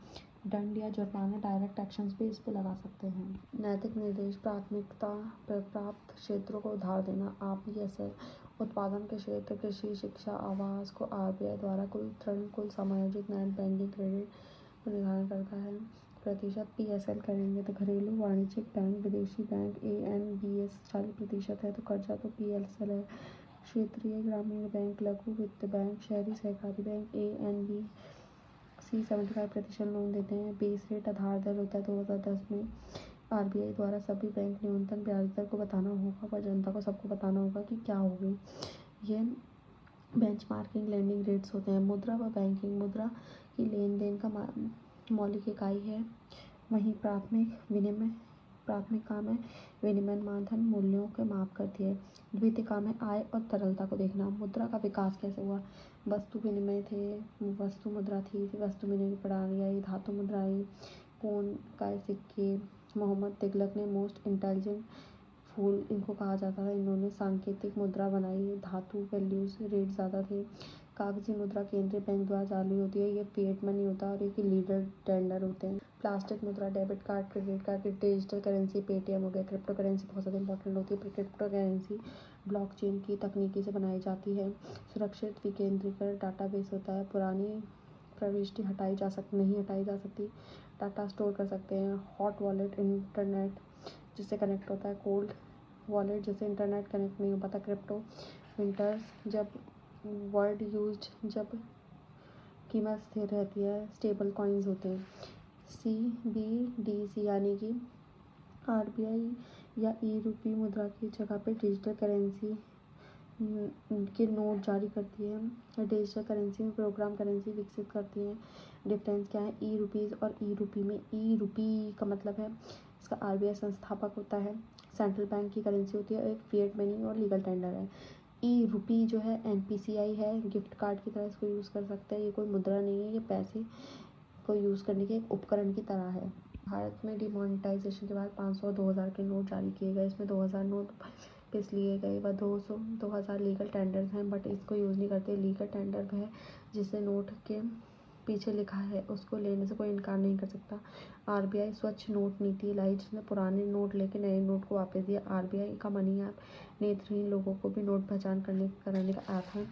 दंड या जुर्माना, डायरेक्ट एक्शंस भी इस पे लगा सकते हैं। नैतिक निर्देश, प्राथमिकता प्राप्त क्षेत्रों को उधार देना, आरबीएसएल उत्पादन के क्षेत्र, कृषि, शिक्षा, आवास को आरबीआई द्वारा कुल समायोजित नेट बैंकिंग क्रेडिट निर्धारण करता है। प्रतिशत पीएसएल करेंगे तो घरेलू वाणिज्यिक बैंक, विदेशी बैंक एएनबीएस 40% है तो कर्जा तो पीएसएल है। क्षेत्रीय ग्रामीण बैंक, लघु वित्त बैंक, शहरी सहकारी बैंक एएनबीसी 75% लोन देते हैं। बेस रेट आधार दर होता है 2010 में आरबीआई द्वारा सभी बैंक न्यूनतम ब्याज दर को बताना होगा व जनता को सबको बताना होगा कि क्या होगी। ये बेंचमार्किंग लेंडिंग रेट्स होते हैं। मुद्रा व बैंकिंग, मुद्रा की लेन देन का मौलिक इकाई है, वहीं प्राथमिक काम है विनिमय मानधन मूल्यों के माप करती है। द्वितीय काम है आय और तरलता को देखना। मुद्रा का विकास कैसे हुआ? वस्तु विनिमय थे, वस्तु मुद्रा थी, वस्तु विनिमय प्रणाली आई, धातु मुद्रा आई, पोन काय सिक्के। मोहम्मद तुगलक ने मोस्ट इंटेलिजेंट फूल इनको कहा जाता था। इन्होंने सांकेतिक मुद्रा बनाई, धातु वैल्यूज रेट ज़्यादा थे। कागजी मुद्रा केंद्रीय बैंक द्वारा जारी होती है, ये फिएट मनी होता है और एक लीडर टेंडर होते हैं। प्लास्टिक मुद्रा, debit card, credit card, digital currency, Paytm हो गया। क्रिप्टो करेंसी बहुत ज़्यादा इंपॉर्टेंट होती है। क्रिप्टो करेंसी ब्लॉकचेन की तकनीकी से बनाई जाती है। सुरक्षित विकेंद्रीकृत डाटाबेस होता है। पुरानी प्रविष्टि नहीं हटाई जा सकती। डाटा स्टोर कर सकते हैं। हॉट वॉलेट, इंटरनेट जिससे कनेक्ट होता है। कोल्ड वॉलेट जिससे इंटरनेट कनेक्ट नहीं हो पाता। क्रिप्टो विंटर्स, जब वर्ड यूज्ड, जब कीमत स्थिर रहती है। स्टेबल कॉइन्स होते हैं। CBDC यानी कि आरबीआई या ई रूपी मुद्रा की जगह पे डिजिटल करेंसी के नोट जारी करती है। डिजिटल करेंसी में प्रोग्राम करेंसी विकसित करती है। डिफरेंस क्या है ई रुपीज़ और ई रूपी में? ई रूपी का मतलब है इसका आरबीआई संस्थापक होता है, सेंट्रल बैंक की करेंसी होती है, एक फिएट मनी और लीगल टेंडर है। ई रूपी जो है एनपीसीआई है, गिफ्ट कार्ड की तरह इसको यूज़ कर सकते हैं। ये कोई मुद्रा नहीं है, ये पैसे को यूज़ करने के एक उपकरण की तरह है। भारत में डिमोनेटाइजेशन के बाद 500 और 2000 के नोट जारी किए गए। इसमें 2000 नोट वापस लिए गए व 2000 लीगल टेंडर्स हैं, बट इसको यूज़ नहीं करते। लीगल टेंडर है जिससे नोट के पीछे लिखा है उसको लेने से कोई इनकार नहीं कर सकता। आरबीआई स्वच्छ नोट नीति लाई जिसने पुराने नोट लेके नए नोट को वापस दिया। आरबीआई का मनी ऐप नेत्रहीन लोगों को भी नोट पहचान कराने का ऐप है।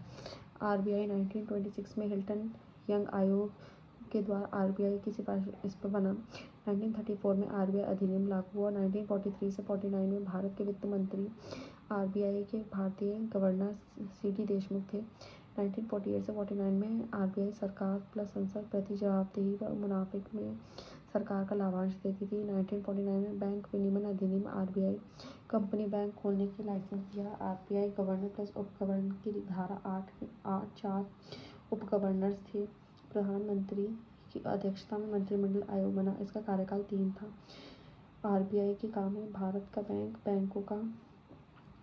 आरबीआई 1926 में हिल्टन यंग आयोग के द्वारा आरबीआई की सिफारिश इस पर बना। 1934 में आरबीआई अधिनियम लागू हुआ। 1943 से 49 में भारत के वित्त मंत्री आरबीआई के भारतीय गवर्नर सीडी देशमुख थे। 1948 से 49 में आरबीआई सरकार प्लस संसद प्रति जवाबदेही व मुनाफे में सरकार का लाभांश देती थी। 1949 में बैंक विनियमन अधिनियम आरबीआई कंपनी बैंक खोलने की लाइसेंस दिया। आरबीआई गवर्नर प्लस उप गवर्नर की धारा 8 उप गवर्नर्स थे। प्रधानमंत्री की अध्यक्षता में मंत्रिमंडल आयोग बना। इसका कार्यकाल 3 था। आरबीआई के काम है भारत का बैंकों का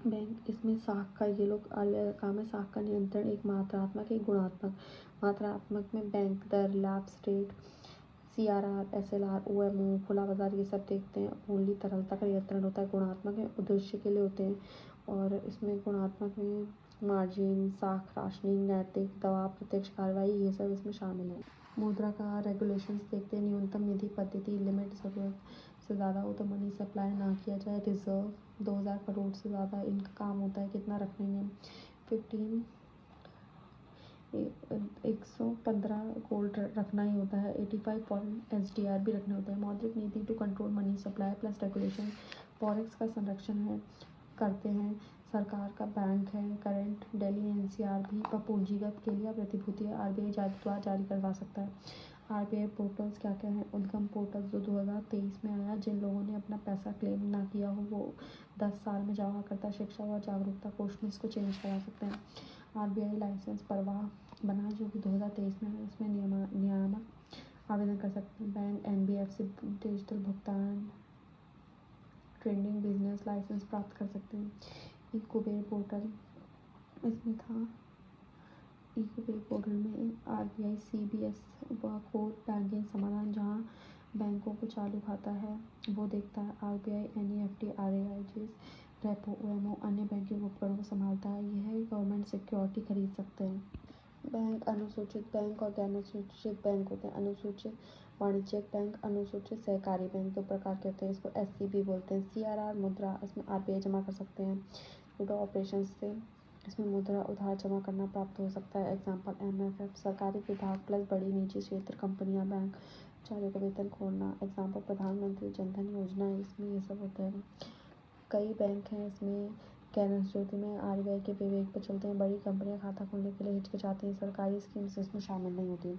बैंक, इसमें साख का ये लोग काम है। साख का नियंत्रण एक मात्रात्मक एक गुणात्मक। मात्रात्मक में बैंक दर, लैप्स रेट, CRR, SLR, OMO, खुला बाजार ये सब देखते हैं। ओनली तरलता का नियंत्रण होता है। गुणात्मक में उद्देश्य के लिए होते हैं और इसमें गुणात्मक में मार्जिन, साख राशनिंग, नैतिक दबाव, प्रत्यक्ष कार्रवाई ये सब इसमें शामिल है। मुद्रा का रेगुलेशंस देखते हैं। न्यूनतम निधि पद्धति, लिमिट ज़रूरत से ज़्यादा हो तो मनी सप्लाई ना किया जाए। रिजर्व 2000 करोड़ से ज़्यादा इनका काम होता है कितना रखने में। 115 गोल्ड रखना ही होता है। 85 फॉरेन SDR भी रखने होते हैं। मौद्रिक नीति to control money supply plus regulation. Forex का संरक्षण करते हैं। सरकार का बैंक है। करंट दिल्ली NCR भी पूंजीगत के लिए प्रतिभूति आरबीआई द्वारा जारी करवा सकता है। आरबीआई पोर्टल्स क्या क्या हैं? उद्गम पोर्टल जो 2023 में आया, जिन लोगों ने अपना पैसा क्लेम ना किया हो वो 10 साल में जमा करता शिक्षा व जागरूकता कोष में इसको चेंज करा सकते हैं। आरबीआई लाइसेंस परवाह बना जो कि 2023 में आया, इसमें नियामक आवेदन कर सकते हैं। बैंक एनबीएफसी डिजिटल भुगतान ट्रेडिंग बिजनेस लाइसेंस प्राप्त कर सकते हैं। ई कुबेर पोर्टल इसमें था। ई कुबेर पोर्टल में आरबीआई सीबीएस व कोर बैंकिंग समाधान जहां बैंकों को चालू खाता है वो देखता है। आरबीआई एनईएफटी आरएआईजीएस रेपो ओएमओ अन्य बैंकिंग उपकरणों को संभालता है। यह गवर्नमेंट सिक्योरिटी खरीद सकते हैं। बैंक अनुसूचित बैंक और गैर अनुसूचित बैंक होते हैं। अनुसूचित वाणिज्यिक बैंक, अनुसूचित सहकारी बैंक दो प्रकार के होते हैं। इसको एससीबी बोलते हैं। सीआरआर मुद्रा, इसमें आरबीआई जमा कर सकते हैं। विडो ऑपरेशन से इसमें मुद्रा उधार जमा करना प्राप्त हो सकता है। एग्जाम्पल एमएफएफ सरकारी विभाग प्लस बड़ी निजी क्षेत्र कंपनियां बैंक कर्मचारियों का वेतन खोलना। एग्जाम्पल प्रधानमंत्री जनधन योजना, इसमें ये सब होता है। कई बैंक हैं इसमें गैर अनुसूचित में आरबीआई के विवेक पर चलते हैं। बड़ी कंपनियां खाता खोलने के लिए हिचकिचाती हैं। सरकारी स्कीम्स इसमें शामिल नहीं होती।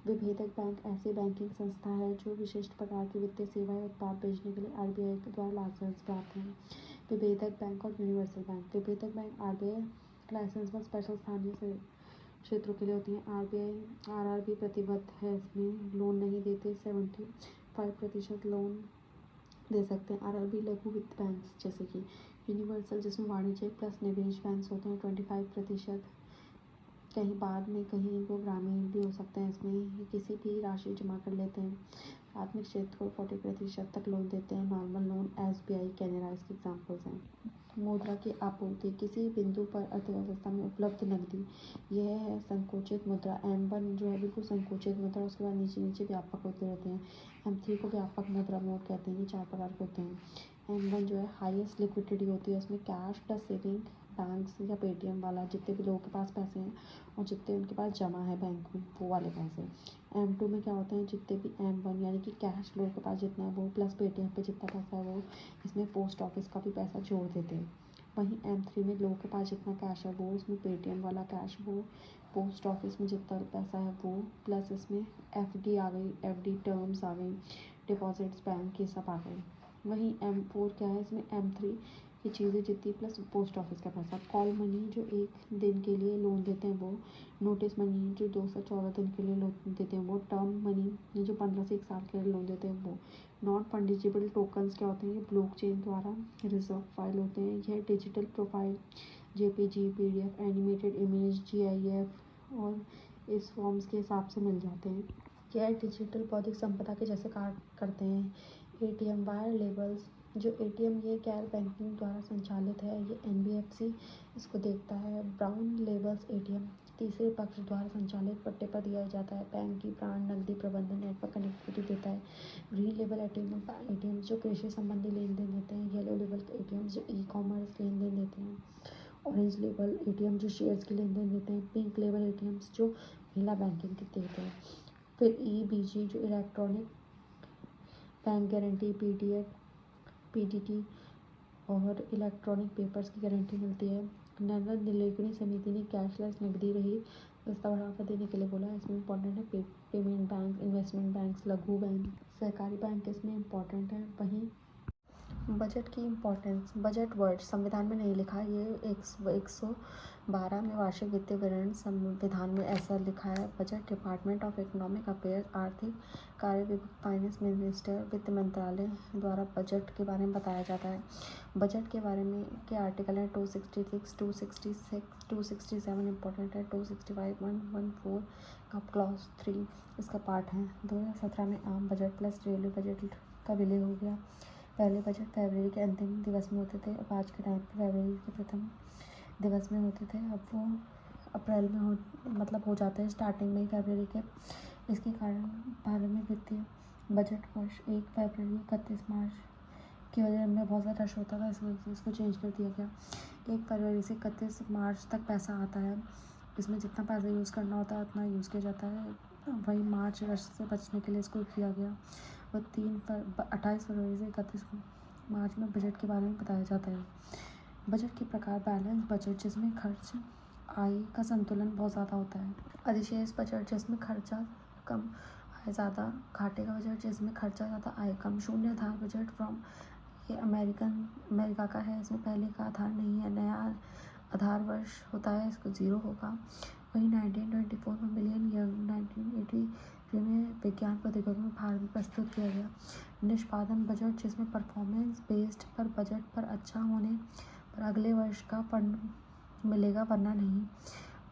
विभेदक बैंक ऐसी बैंकिंग संस्था है जो विशिष्ट प्रकार की वित्तीय सेवाएं उत्पाद बेचने के लिए आरबीआई के द्वारा लाइसेंस प्राप्त है। विभेदक बैंक और यूनिवर्सल बैंक। विभेदक बैंक आरबीआई लाइसेंस पर स्पेशल स्थानीय क्षेत्रों के लिए होती हैं। आरआरबी प्रतिबद्ध है, इसमें लोन नहीं देते। 75% लोन दे सकते हैं। आरआरबी लघु वित्त बैंक जैसे कि यूनिवर्सल जिसमें वाणिज्यिक प्लस निवेश बैंक होते हैं 25%। कहीं बाद में कहीं वो ग्रामीण भी हो सकते हैं। इसमें किसी भी राशि जमा कर लेते हैं। प्राथमिक क्षेत्र को 40% तक लोन देते हैं। नॉर्मल लोन एसबीआई कैनरा इसके एग्जाम्पल्स हैं। मुद्रा की आपूर्ति किसी बिंदु पर अर्थव्यवस्था में उपलब्ध नकदी, यह है संकुचित मुद्रा। M1 जो है बिल्कुल संकुचित मुद्रा, उसके बाद नीचे नीचे व्यापक होते रहते हैं। M3 को व्यापक मुद्रा मोड कहते हैं। ये 4 प्रकार के होते हैं। M1 जो है हाईएस्ट लिक्विडिटी होती है, उसमें कैश प्लस सेविंग बैंक्स या पेटीएम वाला जितने भी लोगों के पास पैसे हैं और जितने उनके पास जमा है बैंक में वो वाले पैसे। M2 में क्या होते हैं, जितने भी M1 यानी कि कैश लोगों के पास जितना है वो प्लस पेटीएम पे जितना पैसा है वो, इसमें पोस्ट ऑफिस का भी पैसा जोड़ देते हैं। वहीं M3 में लोगों के पास जितना कैश है वो, उसमें पेटीएम वाला कैश वो, पोस्ट ऑफिस में जितना पैसा है वो, प्लस इसमें एफडी आ गई, एफडी टर्म्स आ गई, डिपॉजिट्स बैंक ये सब आ गए। वहीं M4 क्या है, इसमें M3 की चीज़ें जितनी प्लस पोस्ट ऑफिस का पैसा। कॉल मनी जो 1 दिन के लिए लोन देते हैं वो, नोटिस मनी जो 2 से 14 दिन के लिए लोन देते हैं वो, टर्म मनी जो 15 से 1 साल के लिए लोन देते हैं वो। नॉन फंडिजेबल टोकन्स क्या होते हैं, ये ब्लॉकचेन द्वारा रिजर्व फाइल होते हैं। यह digital profile JPG, PDF, animated image, GIF और इस फॉर्म्स के हिसाब से मिल जाते हैं। यह डिजिटल बौद्धिक संपदा के जैसे कार्य करते हैं। एटीएम वायर लेबल्स जो एटीएम ये गैर बैंकिंग द्वारा संचालित है। ये एनबीएफसी इसको देखता है। ब्राउन लेबल्स एटीएम तीसरे पक्ष द्वारा संचालित पट्टे पर दिया जाता है। बैंक की ब्रांड नकदी प्रबंधन नेटवर्क कनेक्टिविटी देता है। ग्रीन लेबल एटीएम जो कृषि संबंधी लेन देन देते हैं। येलो लेबल एटीएम जो ई कॉमर्स लेन देन देते हैं। ऑरेंज लेबल एटीएम जो शेयर्स के लेन देन देते हैं। पिंक लेबल एटीएम्स जो महिला बैंकिंग के देते हैं। फिर ईबीजी जो इलेक्ट्रॉनिक बैंक गारंटी, पीडीटी और इलेक्ट्रॉनिक पेपर्स की गारंटी मिलती है। नगद निलेखनी समिति ने कैशलेस नकदी रहित व्यवस्था बढ़ावा देने के लिए बोला है। इसमें इंपॉर्टेंट है पेमेंट बैंक, इन्वेस्टमेंट बैंक, लघु बैंक, सहकारी बैंक इसमें इंपॉर्टेंट है। वहीं बजट की इम्पोर्टेंस, बजट वर्ड संविधान में नहीं लिखा। ये 112 में वार्षिक वित्तीय विवरण संविधान में ऐसा लिखा है। Budget department of economic affairs, आर्थिक कार्य विभाग, फाइनेंस मिनिस्टर, वित्त मंत्रालय द्वारा बजट के बारे में बताया जाता है। बजट के बारे में के आर्टिकल हैं 266, 266, 267 इंपॉर्टेंट है। 265, 114 का क्लॉज 3 इसका पार्ट है। 2017 में आम बजट प्लस रेलवे बजट का विलय हो गया। पहले बजट फरवरी के अंतिम दिवस में होते थे। अब आज के टाइम पर फरवरी के प्रथम दिवस में होते थे। अब वो अप्रैल में हो जाते हैं, स्टार्टिंग में फरवरी के। इसके कारण भारत में वित्तीय बजट वर्ष 1 फरवरी 31 मार्च की वजह में बहुत ज़्यादा रश होता था, इस वजह से इसको चेंज कर दिया गया। 1 फरवरी से 31 मार्च तक पैसा आता है। इसमें जितना पैसा यूज़ करना होता है उतना यूज़ किया जाता है। वही मार्च रश से बचने के लिए इसको किया गया। और 28 फरवरी से 31 मार्च में बजट के बारे में बताया जाता है। बजट के प्रकार बैलेंस बजट जिसमें खर्च आय का संतुलन बहुत ज़्यादा होता है। अधिशेष बजट जिसमें खर्चा कम है ज़्यादा, घाटे का बजट जिसमें खर्चा ज़्यादा आय कम। शून्य आधार बजट फ्रॉम ये अमेरिका का है, इसमें पहले का आधार नहीं है, नया आधार वर्ष होता है, इसको 0 होगा। वहीं 1924 में मिलियन यंग 1983 में विज्ञान प्रतिगमन में भारत में प्रस्तुत किया गया। निष्पादन बजट जिसमें परफॉर्मेंस बेस्ड पर बजट पर अच्छा होने पर अगले वर्ष का फंड मिलेगा वरना नहीं।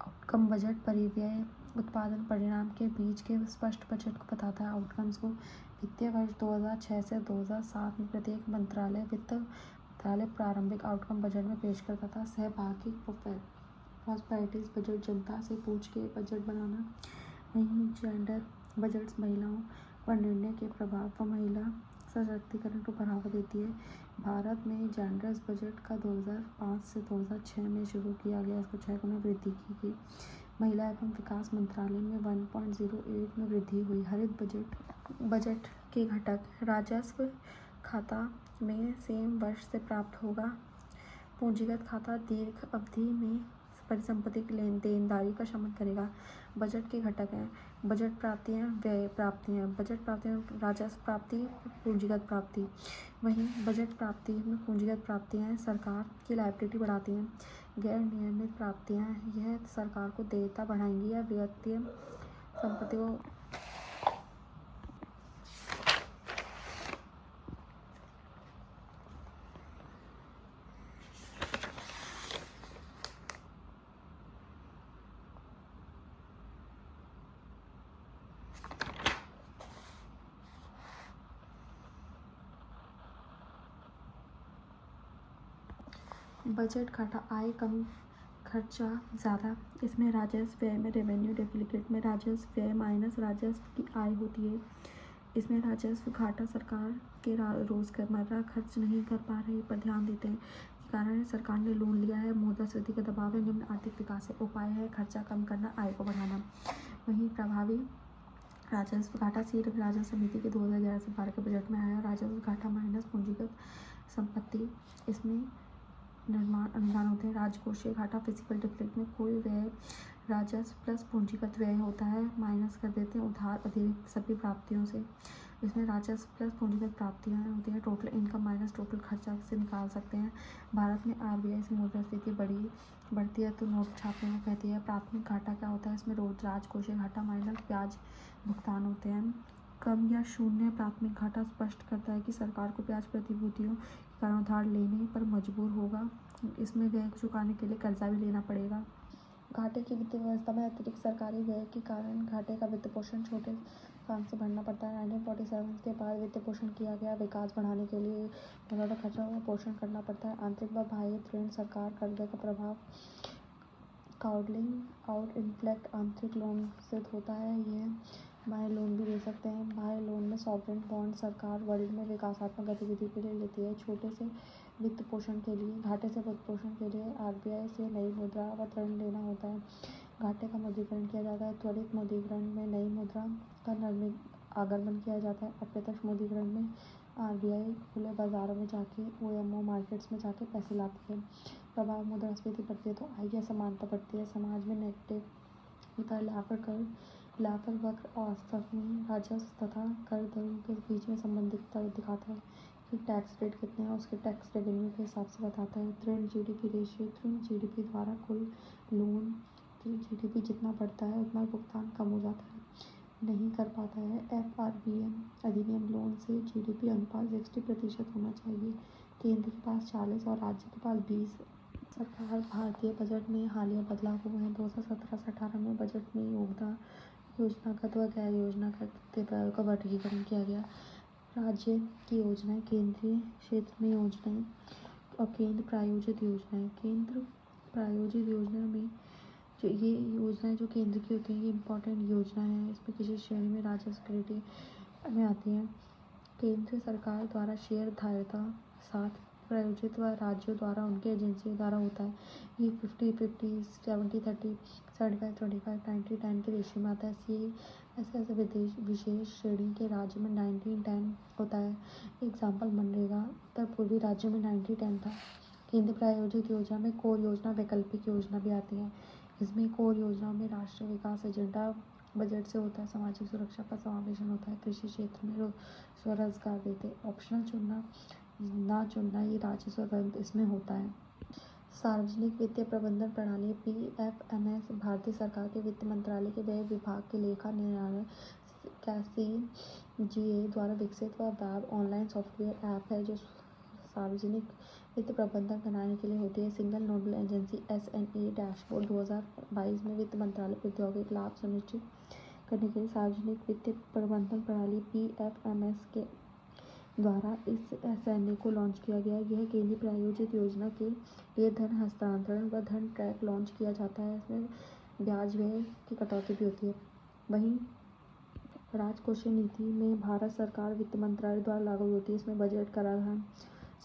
आउटकम बजट परिव्यय उत्पादन परिणाम के बीच के स्पष्ट बजट को बताता है। आउटकम्स को वित्तीय वर्ष 2006 से 2007 में प्रत्येक वित्त मंत्रालय प्रारंभिक आउटकम बजट में पेश करता था। सहभागी प्रॉस्पेरिटीज बजट जनता से पूछ के बजट बनाना। वहीं जेंडर बजट्स महिलाओं पर निर्णय के प्रभाव व महिला सशक्तिकरण को बढ़ावा देती है। भारत में जेंडर्स बजट का 2005 से 2006 में शुरू किया गया, इसको 6 गुना वृद्धि की गई। महिला एवं विकास मंत्रालय में 1.08 में वृद्धि हुई। हरित बजट के घटक राजस्व खाता में सेम वर्ष से प्राप्त होगा। पूंजीगत खाता दीर्घ अवधि में परिसंपत्ति की देनदारी का शमन करेगा। बजट के घटक हैं बजट प्राप्तियां, व्यय प्राप्तियां। बजट प्राप्तियां राजस्व प्राप्ति, पूंजीगत प्राप्ति। वहीं बजट प्राप्ति में पूंजीगत प्राप्तियां सरकार की लायबिलिटी बढ़ाती हैं। गैर नियमित प्राप्तियां यह सरकार को देयता बढ़ाएंगी या वित्तीय संपत्ति को बजट घाटा आय कम खर्चा ज़्यादा। इसमें राजस्व व्यय में रेवेन्यू डेफिसिट में राजस्व व्यय माइनस राजस्व की आय होती है। इसमें राजस्व घाटा सरकार के रोजमर्रा खर्च नहीं कर पा रहे पर ध्यान देते हैं। कारण है सरकार ने लोन लिया है, मुद्रास्फीति का दबाव है, निम्न आर्थिक विकास है। उपाय है खर्चा कम करना, आय को बढ़ाना। वहीं प्रभावी राजस्व घाटा सीट राजस्व समिति के 2011 से 12 के बजट में आया। राजस्व घाटा माइनस पूंजीगत संपत्ति, इसमें निर्माण अनुदान होते हैं। राजकोषीय घाटा फिजिकल डिफिसिट में कोई व्यय राजस्व प्लस पूंजीगत व्यय होता है, माइनस कर देते हैं उधार अतिरिक्त सभी प्राप्तियों से। इसमें राजस्व प्लस पूंजीगत प्राप्तियां होती हैं। टोटल इनकम माइनस टोटल खर्चा से निकाल सकते हैं। भारत में आरबीआई से मुद्रास्फीति बढ़ती है तो नोट छापने को कहती है। प्राथमिक घाटा क्या होता है, इसमें रोज राजकोषीय घाटा माइनस ब्याज भुगतान होते हैं। कम या शून्य प्राथमिक घाटा स्पष्ट करता है कि सरकार को ब्याज प्रतिभूतियों के कारण उधार लेने पर मजबूर होगा। इसमें व्यय चुकाने के लिए कर्जा भी लेना पड़ेगा। घाटे की वित्तीय व्यवस्था में अतिरिक्त सरकारी व्यय के कारण घाटे का वित्त पोषण छोटे काम से भरना पड़ता है। 1947 के बाद वित्त पोषण किया गया। विकास बढ़ाने के लिए ज़्यादा खर्चों का पोषण करना पड़ता है। आंतरिक व बाह्य ऋण सरकार कर्ज का प्रभाव काउडलिंग आउट इनफ्लेक्ट आंतरिक लोन से होता है। यह बाह्य लोन भी दे सकते हैं। बाह्य लोन में सॉवरेन बॉन्ड सरकार वर्ल्ड में विकासात्मक गतिविधि के लिए लेती है। छोटे से वित्त पोषण के लिए घाटे से वित्त पोषण के लिए आरबीआई से नई मुद्रा व ऋण लेना होता है। घाटे का मुद्रीकरण किया जाता है। त्वरित मुद्रीकरण में नई मुद्रा का आगमन किया जाता है। अप्रत्यक्ष मुद्रीकरण में आरबीआई खुले बाजारों में जाके ओएमओ मार्केट्स में जाके पैसे लाती है। प्रभाव मुद्रास्फीति बढ़ती है तो आय असमानता बढ़ती है। समाज में नेगेटिव होता है। लाफर वक्र औसत में राजस्व तथा कर दरों के बीच में संबंधित दिखाता है कि टैक्स रेट कितने हैं, उसके टैक्स रेवेन्यू के हिसाब से बताता है। ऋण जीडीपी रेशियो, ऋण जीडीपी द्वारा कुल लोन, जीडीपी जितना बढ़ता है उतना भुगतान कम हो जाता है, नहीं कर पाता है। एफआरबीएम अधिनियम लोन से जीडीपी अनुपात 60% होना चाहिए। केंद्र के पास 40 और राज्य के पास 20। सरकार भारतीय बजट में हालिया बदलाव हुए हैं। 2017 से 18 में बजट में योजनागत व गैर योजनागत व्ययों का वर्गीकरण किया गया। राज्य की योजनाएं, केंद्रीय क्षेत्र में योजनाएं और केंद्र प्रायोजित योजनाएं। केंद्र प्रायोजित योजना में जो ये योजनाएं जो केंद्र की होती हैं ये इम्पोर्टेंट योजनाएं हैं। इसमें किसी श्रेणी में राजस्व क्रेडिट में आती हैं। केंद्र सरकार द्वारा शेयर धारिता साथ प्रायोजित व राज्यों द्वारा उनके एजेंसियों द्वारा होता है। ये 50-50, 70-30, 75-25, 90-10 के रेशियो में आता है। ये ऐसे विशेष श्रेणी के राज्य में 90-10 होता है। एग्जाम्पल मनरेगा उत्तर पूर्वी राज्यों में 90-10 था। केंद्र प्रायोजित योजना में कोर योजना, वैकल्पिक योजना भी आती है। इसमें कोर योजना में राष्ट्रीय विकास एजेंडा बजट से होता है। सामाजिक सुरक्षा का समावेशन होता है। कृषि क्षेत्र में स्वरोजगार देते। ऑप्शनल चुनना ना चुनना ये राज्य स्वतंत्र इसमें होता है। सार्वजनिक वित्तीय प्रबंधन प्रणाली PFMS भारतीय सरकार के वित्त मंत्रालय के व्यय विभाग के लेखा निर्णय CACGA द्वारा विकसित व वेब ऑनलाइन सॉफ्टवेयर ऐप है जो सार्वजनिक वित्त प्रबंधन बनाने के लिए होती है। Single nodal agency SNA dashboard 2022 में वित्त मंत्रालय प्रौद्योगिक लाभ सुनिश्चित करने के लिए सार्वजनिक वित्तीय प्रबंधन प्रणाली PFMS के द्वारा इस SNA को लॉन्च किया गया। यह केंद्रीय प्रायोजित योजना के लिए धन हस्तांतरण व धन ट्रैक लॉन्च किया जाता है। इसमें ब्याज व्यय की कटौती भी होती है। वहीं राजकोषीय नीति में भारत सरकार वित्त मंत्रालय द्वारा लागू होती है। इसमें बजट, कराधान,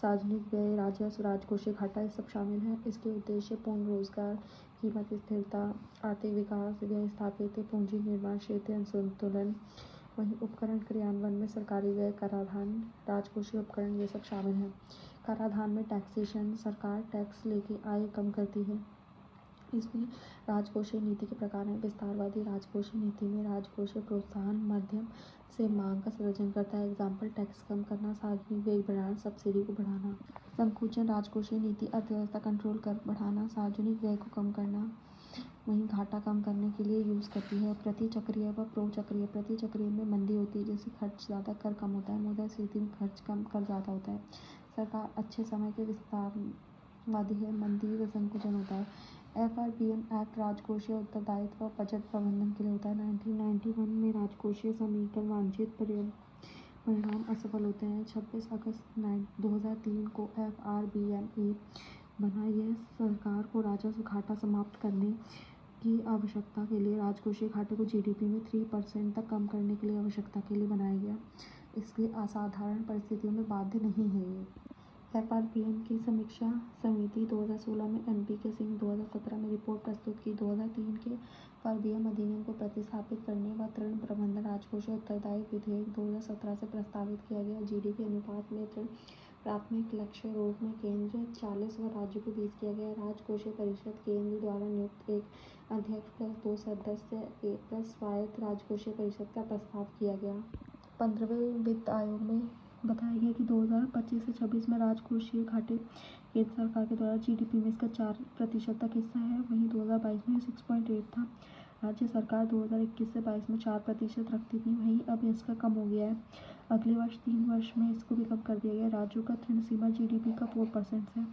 सार्वजनिक व्यय, राजस्व, राजकोषीय घाटा ये सब शामिल हैं। इसके उद्देश्य पूर्ण रोजगार, कीमत स्थिरता, आर्थिक विकास, व्यय स्थापित, पूंजी निर्माण, क्षेत्रीय संतुलन। वहीं उपकरण क्रियान्वयन में सरकारी व्यय, कराधान, राजकोषीय उपकरण ये सब शामिल हैं। कराधान में टैक्सेशन, सरकार टैक्स लेके आय कम करती है। इसमें राजकोषीय नीति के प्रकार हैं। विस्तारवादी राजकोषीय नीति में राजकोषीय प्रोत्साहन माध्यम से मांग का सृजन करता है। एग्जाम्पल टैक्स कम करना, सार्वजनिक व्यय बढ़ाना, सब्सिडी को बढ़ाना। संकुचन राजकोषीय नीति अर्थव्यवस्था कंट्रोल कर बढ़ाना, सार्वजनिक व्यय को कम करना, वहीं घाटा कम करने के लिए यूज़ करती है। प्रतिचक्रीय व प्रोचक्रीय। प्रतिचक्रीय में मंदी होती है जिससे खर्च ज़्यादा, कर कम होता है। मुद्रास्फीति में खर्च कम, कर ज़्यादा होता है। सरकार अच्छे समय के विस्तारवादी है, मंदी व संकुचन होता है। FRBM एक्ट राजकोषीय उत्तरदायित्व व बजट प्रबंधन के लिए होता है। 1991 में राजकोषीय समीकरण वांछित परिणाम असफल होते हैं। 26 अगस्त 2003 को FRBMA बना। यह सरकार को राजस्व घाटा समाप्त करने की आवश्यकता के लिए राजकोषीय घाटे को GDP में 3% तक कम करने के लिए आवश्यकता के लिए बनाया गया। इसलिए असाधारण परिस्थितियों में बाध्य नहीं है ये। FRBM की समीक्षा समिति 2016 में MP सिंह 2017 में रिपोर्ट प्रस्तुत की। 2003 के FRBM अधिनियम को प्रतिस्थापित करने व ऋण प्रबंधन राजकोषीय उत्तरदायित्व विधेयक 2017 से प्रस्तावित किया गया। GDP अनुपात में ऋण प्राथमिक लक्ष्य रूप में केंद्र 40 व राज्यों को 20 किया गया। राजकोषीय परिषद केंद्र द्वारा नियुक्त एक अध्यक्ष प्लस 2 सदस्य प्लस स्वायत्त राजकोषीय परिषद का प्रस्ताव किया गया। 15वें वित्त आयोग में बताया गया कि 2025 से 26 में राजकोषीय घाटे केंद्र सरकार के द्वारा GDP में इसका 4% तक हिस्सा है। वहीं 2022 में 6.8 था। राज्य सरकार 2021 से 22 में 4% रखती थी। वहीं अब इसका कम हो गया है। अगले वर्ष 3 वर्ष में इसको भी कम कर दिया गया। राज्यों का ऋण सीमा GDP का 4% है।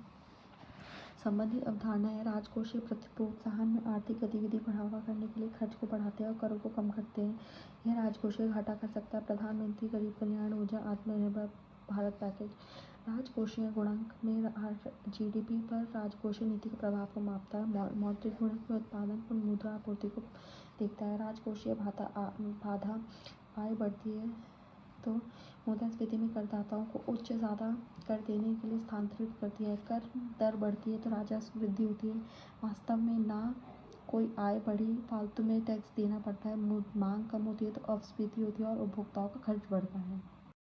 संबंधित अवधारणा है। राजकोषीय प्रोत्साहन में आर्थिक गतिविधि बढ़ावा करने के लिए खर्च को बढ़ाते हैं और करों को कम करते हैं। यह राजकोषीय घाटा कर सकता है। प्रधानमंत्री गरीब कल्याण ऊर्जा आत्मनिर्भर भारत पैकेज। राजकोषीय गुणांक में GDP पर राजकोषीय नीति के प्रभाव को मापता है। मौद्रिक गुणांक में उत्पादन और मुद्रा आपूर्ति को देखता है। राजकोषीय बाधा आय बढ़ती है तो मुद्रास्फीति में करदाताओं को उच्च ज़्यादा कर देने के लिए स्थानांतरित करती है। कर दर बढ़ती है तो राजस्व वृद्धि होती है। वास्तव में ना कोई आय बढ़ी, फालतू में टैक्स देना पड़ता है। मांग कम होती है तो अपस्फीति होती है और उपभोक्ताओं का खर्च बढ़ता है।